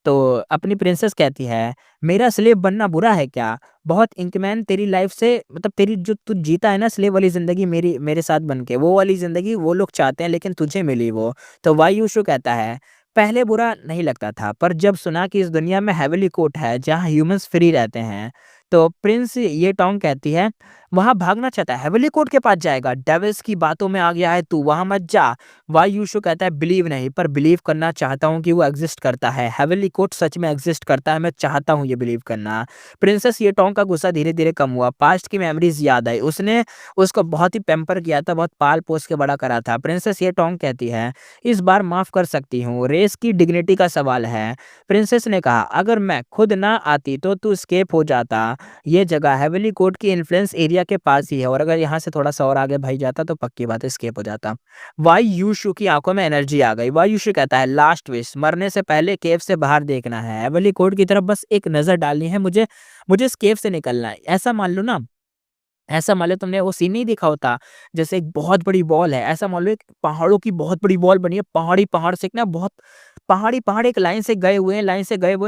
तो अपनी प्रिंसेस कहती है मेरा स्लेव बनना बुरा है क्या, बहुत इंकमैन तेरी लाइफ से मतलब तेरी जो तू जीता है ना स्लेव वाली जिंदगी, मेरे साथ बन के वो वाली जिंदगी वो लोग चाहते हैं लेकिन तुझे मिली वो। तो वायुषु कहता है पहले बुरा नहीं लगता था पर जब सुना कि इस दुनिया में हेवली कोर्ट है जहाँ ह्यूमंस फ्री रहते हैं। तो प्रिंस ये टोंग कहती है वहां भागना चाहता है, हेवली कोर्ट के पास जाएगा, डेविल्स की बातों में आ गया है तू, वहां मत जा। वायुषु कहता है बिलीव नहीं पर बिलीव करना चाहता हूँ कि वो एग्जिस्ट करता है, हेवली कोर्ट सच में एग्जिस्ट करता है, मैं चाहता हूँ ये बिलीव करना। प्रिंसेस ये टोंग का गुस्सा धीरे धीरे कम हुआ, पास्ट की मेमोरीज याद आई, उसने उसको बहुत ही पैम्पर किया था, बहुत पाल पोस के बड़ा करा था। प्रिंसेस ये टोंग कहती है इस बार माफ कर सकती हूँ, रेस की डिग्निटी का सवाल है। प्रिंसेस ने कहा अगर मैं खुद ना आती तो तू स्केप हो जाता, ये जगह हेवली कोर्ट की इन्फ्लुएंस एरिया के पास ही है और अगर यहाँ से थोड़ा सा और आगे भाई जाता तो पक्की बात है स्केप हो जाता। वायुषु की आंखों में एनर्जी आ गई। वायुषु कहता है लास्ट विश, मरने से पहले केव से बाहर देखना है, हेवली कोर्ट की तरफ बस एक नजर डालनी है, मुझे मुझे इस केव से निकलना है। ऐसा मान लो ना ऐसा मान लो तुमने वो सीन नहीं देखा होता, जैसे एक बहुत बड़ी वॉल है, ऐसा मान लो एक पहाड़ों की बहुत बड़ी वॉल बनी है, पहाड़ ही पहाड़ से एक ना बहुत पहाड़ ही पहाड़ एक लाइन से गए हुए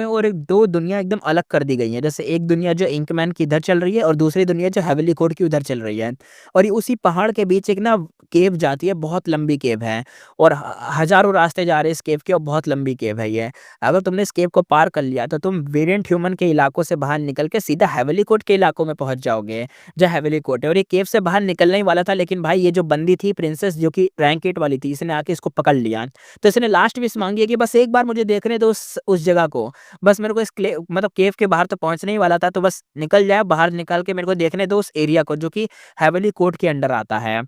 हैं और एक 2 दुनिया एकदम अलग कर दी गई हैं। जैसे एक दुनिया जो इंकमैन की इधर चल रही है और दूसरी दुनिया जो हेवनली कोड की उधर चल रही है। और ये उसी पहाड़ के बीच एक ना केव जाती है, बहुत लंबी केव है और हज़ारों रास्ते जा रहे हैं इस केव के और बहुत लंबी केव है ये। अगर तुमने इस केव को पार कर लिया तो तुम वेरिएंट ह्यूमन के इलाकों से बाहर निकल के सीधा हेवनली कोड के इलाकों में पहुँच जाओगे। जो हेवनली कोर्ट है और ये केव से बाहर निकलने ही वाला था, लेकिन भाई ये जो बंदी थी प्रिंसेस जो कि रैंक 8 वाली थी, इसने आके इसको पकड़ लिया। तो इसने लास्ट विश मांगी है कि बस एक बार मुझे देखने दो उस जगह को। बस मेरे को इस मतलब केव के बाहर तो पहुंचने ही वाला था, तो बस निकल जाए बाहर, निकल के मेरे को देखने दो उस एरिया को जो कि हेवनली कोर्ट के अंडर आता है।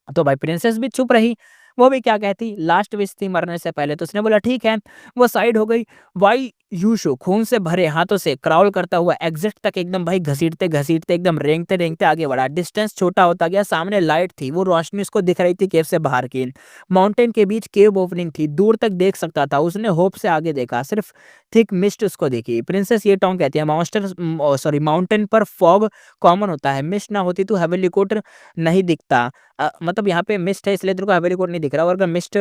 तो भाई प्रिंसेस भी चुप रही। वो भी क्या कहती, लास्ट विश थी मरने से पहले, तो उसने बोला ठीक है। वो साइड हो गई। वाई यूशु खून से भरे हाथों से क्राउल करता हुआ एग्जिट तक एकदम भाई घसीटते एकदम रेंगते आगे बढ़ा। डिस्टेंस छोटा होता गया, सामने लाइट थी, वो रोशनी उसको दिख रही थी केव से बाहर की। माउंटेन के बीच केव ओपनिंग थी, दूर तक देख सकता था। उसने होप से आगे देखा, सिर्फ थिक मिस्ट उसको दिखी। प्रिंसेस ये टोंग कहती है माउंटेन पर फॉग कॉमन होता है, मिस्ट ना होती तो हेवनली कोर्ट नहीं दिखता। मतलब यहाँ पे मिस्ट है इसलिए तेरे को हेवनली कोर्ट नहीं दिख रहा, और अगर मिस्ट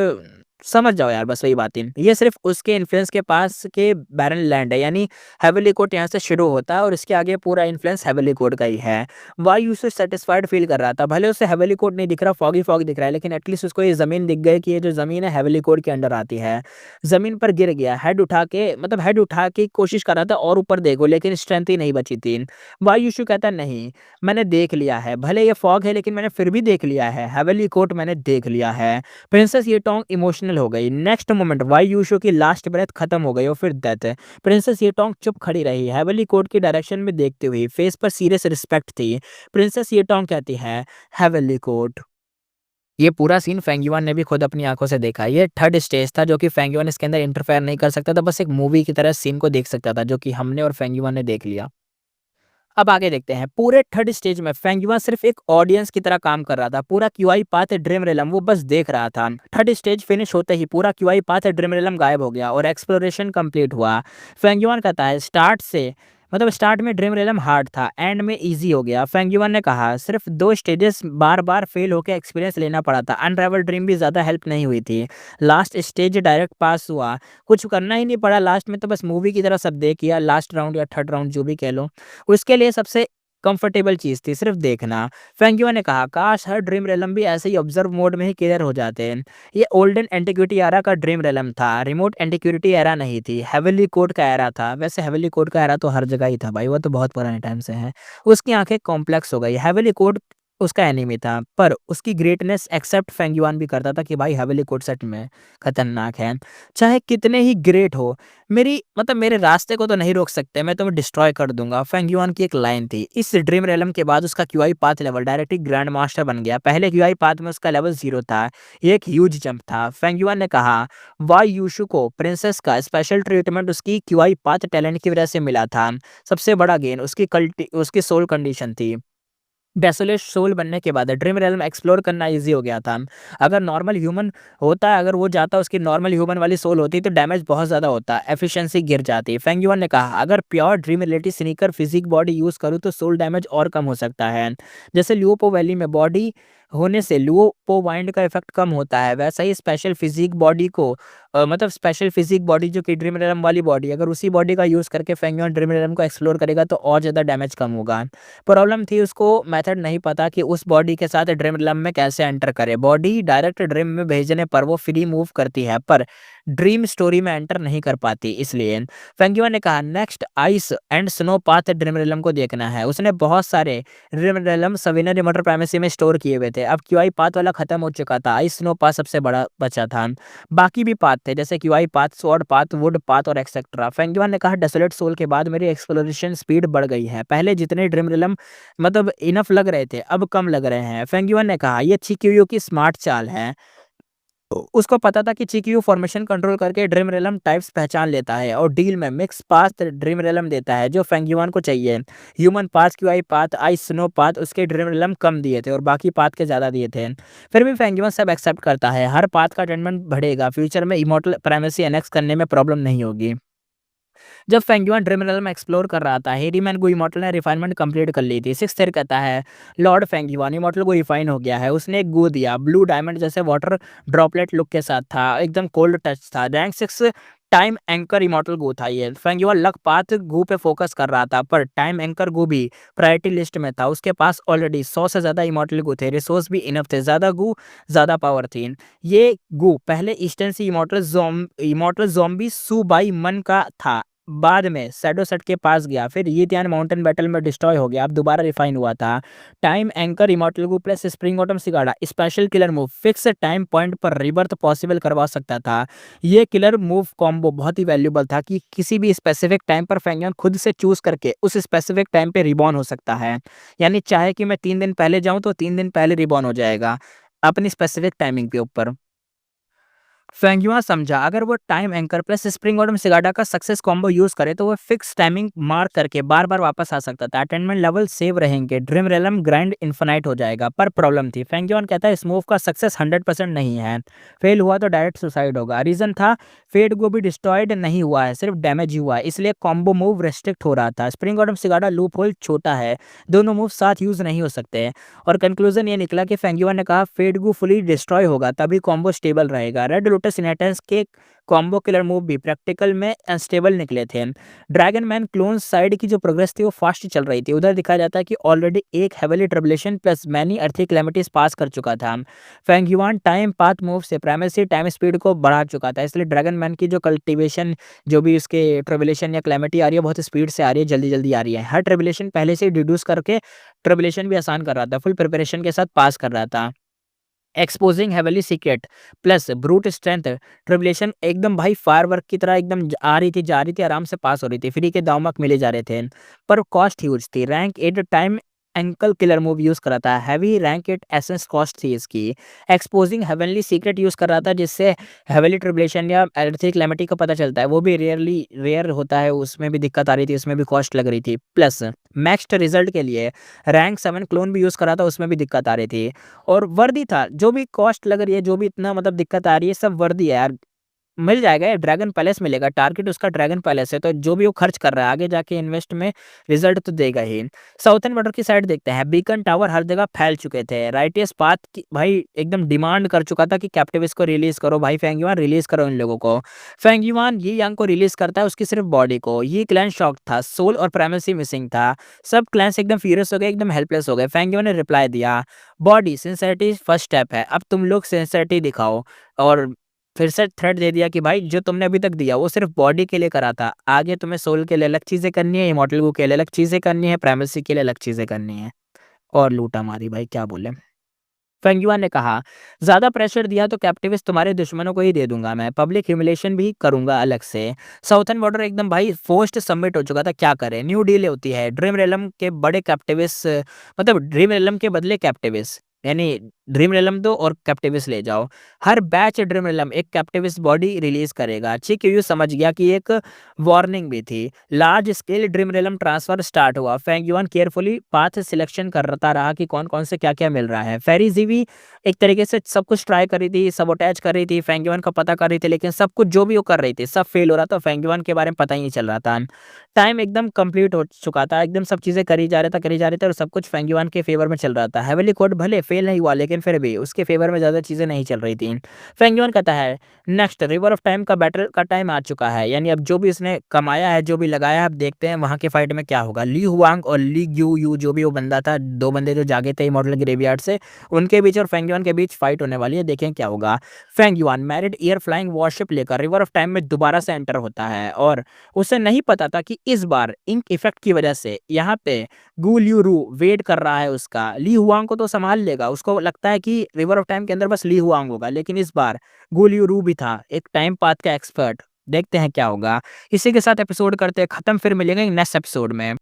समझ जाओ यार, बस वही बात है। ये सिर्फ उसके इन्फ्लुएंस के पास के बैरन लैंड है, यानी हेवनली कोर्ट यहाँ से शुरू होता है और इसके आगे पूरा इन्फ्लुएंस हेवनली कोर्ट का ही है। वाई यूसुफ सेटिस्फाइड फील कर रहा था, भले उसे हेवनली कोर्ट नहीं दिख रहा, फॉगी फॉग दिख रहा है, लेकिन एटलीस्ट उसको ये जमीन दिख गई कि ये जो जमीन है हेवनली कोर्ट के अंडर आती है। जमीन पर गिर गया, हेड उठा के कोशिश कर रहा था और ऊपर देखो, लेकिन स्ट्रेंथ ही नहीं बची थी। वाई यूशु कहता नहीं, मैंने देख लिया है, भले ये फॉग है लेकिन मैंने फिर भी देख लिया है, हेवनली कोर्ट मैंने देख लिया है। प्रिंसेस ये टोंग इमोशनल हो गई। नेक्स्ट मोमेंट वाई यूशु की लास्ट ब्रेथ खत्म हो गई और फिर डेथ। प्रिंसेस ये टोंग चुप खड़ी रही, हेवनली कोर्ट की डायरेक्शन में देखते हुए, फेस पर सीरियस रिस्पेक्ट थी। प्रिंसेस ये टोंग कहती है हेवनली कोर्ट। ये पूरा सीन फेंगयुआन ने भी खुद अपनी आंखों से देखा। ये थर्ड स्टेज था जो कि फेंगयुआन इसके अंदर इंटरफेयर नहीं कर सकता था, बस एक मूवी की तरह सीन को देख सकता था, जो कि हमने और फेंगयुआन ने देख लिया। अब आगे देखते हैं। पूरे थर्ड स्टेज में फेंगयुआ सिर्फ एक ऑडियंस की तरह काम कर रहा था, पूरा क्यूआई पाथ ड्रीम रेलम वो बस देख रहा था। थर्ड स्टेज फिनिश होते ही पूरा क्यूआई पाथ ड्रीम रेलम गायब हो गया और एक्सप्लोरेशन कंप्लीट हुआ। फेंगयुआन कहता है स्टार्ट में ड्रीम रेलम हार्ड था, एंड में इजी हो गया। फेंगयुआन ने कहा सिर्फ 2 स्टेजेस बार बार फेल होकर एक्सपीरियंस लेना पड़ा था, अनराइवल ड्रीम भी ज़्यादा हेल्प नहीं हुई थी। लास्ट स्टेज डायरेक्ट पास हुआ, कुछ करना ही नहीं पड़ा लास्ट में, तो बस मूवी की तरह सब देख किया, लास्ट राउंड या थर्ड राउंड जो भी कह लो। उसके लिए सबसे कंफर्टेबल चीज़ थी सिर्फ देखना। फेंगयुआ ने कहा काश हर ड्रीम रेलम भी ऐसे ही ऑब्जर्व मोड में ही क्लियर हो जाते। ये ओल्डन एंटिक्विटी एरा का ड्रीम रेलम था, रिमोट एंटिक्विटी एरा नहीं थी, हेवनली कोड का एरा था। वैसे हेवनली कोड का एरा तो हर जगह ही था भाई, वो तो बहुत पुराने टाइम से है। उसकी आंखें कॉम्प्लेक्स हो गई। हेवनली कोड उसका एनिमी था, पर उसकी ग्रेटनेस एक्सेप्ट फेंगयुआन भी करता था कि भाई हेवनली कोड सच में खतरनाक है। चाहे कितने ही ग्रेट हो, मेरे रास्ते को तो नहीं रोक सकते, मैं तुम्हें डिस्ट्रॉय कर दूंगा। फेंगयुआन की एक लाइन थी। इस ड्रीम रेलम के बाद उसका QI path level directly grand master बन गया। पहले क्यूआई पाथ में उसका लेवल 0 था, ये एक ह्यूज जंप था। फेंगयुआन ने कहा वाई यूशु को प्रिंसेस का स्पेशल ट्रीटमेंट उसकी क्यूआई पाथ टैलेंट की वजह से मिला था। सबसे बड़ा गेन उसकी सोल कंडीशन थी। डेसोलेट सोल बनने के बाद ड्रीम रेलम एक्सप्लोर करना इजी हो गया था। अगर नॉर्मल ह्यूमन होता, अगर वो जाता, उसकी नॉर्मल ह्यूमन वाली सोल होती तो डैमेज बहुत ज़्यादा होता, एफिशिएंसी गिर जाती। फेंगयुआन ने कहा अगर pure dream reality sneaker physique body use करूँ तो सोल डैमेज और कम हो सकता है। जैसे लियोपो वैली में बॉडी होने से लियोपो वाइंड का इफेक्ट कम होता है, वैसा ही स्पेशल फिजिक बॉडी जो कि ड्रीम रेलम वाली बॉडी, अगर उसी बॉडी का यूज़ करके फेंगयुआन ड्रीम रेलम को एक्सप्लोर करेगा तो और ज़्यादा डैमेज कम होगा। प्रॉब्लम थी उसको मेथड नहीं पता कि उस बॉडी के साथ ड्रीम रियलम में कैसे एंटर करे। बॉडी डायरेक्ट ड्रीम में भेजने पर वो फ्री मूव करती है, पर ड्रीम स्टोरी में एंटर नहीं कर पाती। इसलिए फेंगयुआ ने कहा next ice and snow path dream realm को देखना है। उसने बहुत सारे ड्रीम रियलम सवीनर रिमोटर प्राइमेसी में स्टोर किए हुए थे। अब क्यूआई पाथ वाला खत्म हो चुका था, आइस स्नो पाथ सबसे बड़ा बचा था। बाकी भी पाथ थे जैसे QI path, sword path, would path और एक्सेट्रा। फेंगयुआ ने कहा डेसोलेट सोल के बाद मेरी एक्सप्लोरेशन स्पीड बढ़ गई है, पहले जितने ड्रीम रियलम इनफ लग रहे थे अब कम लग रहे हैं। फेंगयुआन ने कहा ये चिक्यूयू की स्मार्ट चाल है। उसको पता था कि चिक्यू फॉर्मेशन कंट्रोल करके ड्रीम रेलम टाइप्स पहचान लेता है और डील में मिक्स पाथ ड्रीम रेलम देता है जो फेंगयुआन को चाहिए। Human path, QI path, ice snow path उसके ड्रीम रेलम कम दिए थे और बाकी पाथ के ज़्यादा दिए थे। फिर भी फेंगयुआन सब एक्सेप्ट करता है, हर पाथ का अटेंडमेंट बढ़ेगा, फ्यूचर में इमोर्टल प्राइमेसी एनेक्स करने में प्रॉब्लम नहीं होगी। जब फेंग युआन ड्रीम रियल में एक्सप्लोर कर रहा था, हेरी मैन गु इमॉर्टल ने रिफाइनमेंट कंप्लीट कर ली थी। सिक्स ईयर कहता है, लॉर्ड फेंग युआन इमॉर्टल को रिफाइन हो गया है। उसने एक गु दिया, ब्लू डायमंड जैसे वाटर ड्रॉपलेट लुक के साथ था, एकदम कोल्ड टच था। रैंक 6 टाइम एंकर इमॉर्टल गो था ये। फेंग युआन लक पाथ गो पे फोकस कर रहा था, पर टाइम एंकर गो भी प्रायोरिटी लिस्ट में था। उसके पास ऑलरेडी 100 से ज्यादा इमॉर्टल गो थे, रिसोर्स भी इनफ थे, ज्यादा गो ज्यादा पावर थी। ये गो पहले ईस्टर्न सी इमॉर्टल ज़ॉम्बी सुबाई मन का था, बाद में शैडो सेट के पास गया, फिर यीतियान माउंटेन बैटल में डिस्ट्रॉय हो गया, अब दोबारा रिफाइन हुआ था। Time anchor immortal Gu plus spring autumn cicada special killer move fix time point पर रिबर्थ पॉसिबल करवा सकता था। ये किलर मूव कॉम्बो बहुत ही वैल्यूबल था कि किसी भी स्पेसिफिक टाइम पर फेंगियन खुद से चूज करके उस स्पेसिफिक टाइम पे रिबॉर्न हो सकता है। यानी चाहे कि मैं 3 दिन पहले जाऊं तो 3 दिन पहले रिबॉर्न हो जाएगा अपनी स्पेसिफिक टाइमिंग के ऊपर। फेंगयुआ समझा, अगर वो time anchor plus spring autumn cicada का सक्सेस कॉम्बो यूज करे तो वो फिक्स टाइमिंग मार्क करके बार बार वापस आ सकता था। अटेनमेंट लेवल सेव रहेंगे, ड्रीम रेलम ग्राइंड इन्फिनाइट हो जाएगा। पर प्रॉब्लम थी, फेंगयुआन कहता है इस मूव का सक्सेस 100% नहीं है, फेल हुआ तो डायरेक्ट सुसाइड होगा। रीजन था फेट को भी डिस्ट्रॉयड नहीं हुआ है, सिर्फ डैमेज हुआ है, इसलिए कॉम्बो मूव रेस्ट्रिक्ट हो रहा था। स्प्रिंग ऑटम सिगाडा लूप होल छोटा है, दोनों मूव साथ यूज नहीं हो सकते। और कंक्लूजन ये निकला कि फेंगयुआ ने कहा फेटगू फुली डिस्ट्रॉय होगा तभी कॉम्बो स्टेबल रहेगा। रेड लोटस इनहेरिटेंस के कॉम्बो किलर मूव भी प्रैक्टिकल में अनस्टेबल निकले थे। ड्रैगन मैन क्लोन साइड की जो प्रोग्रेस थी वो फास्ट चल रही थी, उधर दिखाया जाता है कि ऑलरेडी एक हेवली ट्रिबुलेशन प्लस मैनी अर्थी क्लेमिटीज पास कर चुका था। फेंगयुआन टाइम पाथ मूव से प्राइमेसी टाइम स्पीड को बढ़ा चुका था, इसलिए ड्रैगन मैन की जो कल्टिवेशन जो भी उसके ट्रिबुलेशन या क्लेमिटी आ रही है बहुत स्पीड से आ रही है, जल्दी जल्दी आ रही है। हर ट्रिबुलेशन पहले से डिड्यूस करके ट्रिबुलेशन भी आसान कर रहा था, फुल प्रिपरेशन के साथ पास कर रहा था। Exposing heavily secret plus brute strength tribulation एकदम भाई फायरवर्क की तरह एकदम आ रही थी, जा रही थी, आराम से पास हो रही थी, फ्री के दामक मिले जा रहे थे। पर कॉस्ट ह्यूज थी। Rank 8 time ankle killer move use कर रहा था, हैवी रैंक 8 एसेंस कॉस्ट थी इसकी। एक्सपोजिंग हेवनली सीक्रेट यूज कर रहा था, जिससे हेवली ट्रिबुलेशन या एर्थी क्लेमिटी का पता चलता है, वो भी रेयर होता है, उसमें भी दिक्कत आ रही थी, उसमें भी कॉस्ट लग रही थी। प्लस मैक्स्ड रिजल्ट के लिए रैंक 7 क्लोन भी यूज कर रहा था, उसमें भी दिक्कत आ रही थी। और वर्दी था, जो भी कॉस्ट लग रही है, जो भी इतना मतलब दिक्कत आ रही है, सब वर्दी है यार। मिल जाएगा, ये ड्रैगन पैलेस मिलेगा, टारगेट उसका ड्रैगन पैलेस है, तो जो भी वो खर्च कर रहा है आगे जाके इन्वेस्ट में रिजल्ट तो देगा ही। साउथर्न बॉर्डर की साइड देखते हैं, बीकन टावर हर जगह फैल चुके थे। राइटियस पाथ की भाई एकदम डिमांड कर चुका था कि कैप्टिविस्ट को रिलीज करो भाई, फेंगयुआन रिलीज करो इन लोगों को। फेंगयुआन ये यांग को रिलीज करता है, उसकी सिर्फ बॉडी को। ये क्लैन शॉक था, सोल और प्राइमेसी मिसिंग था, सब क्लैंस एकदम फ्यूरियस हो गए, एकदम हेल्पलेस हो गए। फेंगयुआन ने रिप्लाई दिया, बॉडी सिंसेरिटी फर्स्ट स्टेप है, अब तुम लोग सिंसेरिटी दिखाओ। और फिर से थ्रेट दे दिया कि भाई जो तुमने अभी तक दिया वो सिर्फ बॉडी के लिए करा था, आगे तुम्हें सोल के लिए अलग चीजें करनी है, इमॉर्टल गो के लिए अलग चीजें करनी है, प्राइमेसी के लिए अलग चीजें करनी है। और लूटा मारी भाई, क्या बोले। फेंगयुआन ने कहा, ज्यादा प्रेशर दिया तो कैप्टिविस्ट तुम्हारे दुश्मनों को ही दे दूंगा, मैं पब्लिक ह्यूमिलेशन भी करूंगा अलग से। साउथर्न बॉर्डर एकदम भाई फोर्स्ड सबमिट हो चुका था, क्या करे। न्यू डील होती है, ड्रीम रेलम के बड़े कैप्टिविस्ट, मतलब ड्रीम रेलम के बदले कैप्टिविस्ट, यानी ड्रीम रेलम दो और कैप्टिविस्ट ले जाओ। हर बैच ड्रीम रेलम एक कैप्टिविस्ट बॉडी रिलीज करेगा। चिक्यू समझ गया कि एक वार्निंग भी थी। Large scale dream realm transfer start हुआ। फेंगयुआन केयरफुली पाथ सिलेक्शन करता रहा कि कौन कौन से क्या क्या मिल रहा है। फेरी जीवी एक तरीके से सब कुछ ट्राई कर रही थी, सब अटैच कर रही थी, फेंगयुआन का पता कर रही थी, लेकिन सब कुछ जो भी वो कर रही थी सब फेल हो रहा था, फेंगयुआन के बारे में पता ही नहीं चल रहा था। टाइम एकदम कंप्लीट हो चुका था, एकदम सब चीजें करी जा रहे थे और सब कुछ फेंगयुआन के फेवर में चल रहा था। हेवली कोड भले फेल नहीं हुआ, लेकिन फिर भी उसके फेवर में ज्यादा चीजें नहीं चल रही थी। फेंगयुआन कहता है, नेक्स्ट रिवर ऑफ टाइम का बैटल का टाइम आ चुका है, यानी अब जो भी इसने कमाया है, जो भी लगाया है, अब देखते हैं वहां के फाइट में क्या होगा। ली हुआंग और ली ग्यू यू जो भी वो बंदा था, दो बंदे जो जागे थे इमॉर्टल ग्रेवयार्ड से, उनके बीच और फेंगयुआन के बीच फाइट होने वाली है, देखें क्या होगा। फेंगयुआन मैरिड एयर फ्लाइंग वॉरशिप लेकर रिवर ऑफ टाइम में दोबारा से एंटर होता है, और उसे नहीं पता था कि इस बार इंक इफेक्ट की वजह से यहाँ पे गु लियू रू वेट कर रहा है उसका। ली हुआंग को तो संभाल लेगा, उसको लगता है कि रिवर ऑफ टाइम के अंदर बस ली हुआंग होगा, लेकिन इस बार गु लियू रू भी था, एक टाइम पाथ का एक्सपर्ट। देखते हैं क्या होगा। इसी के साथ एपिसोड करते हैं खत्म, फिर मिलेंगे नेक्स्ट एपिसोड में।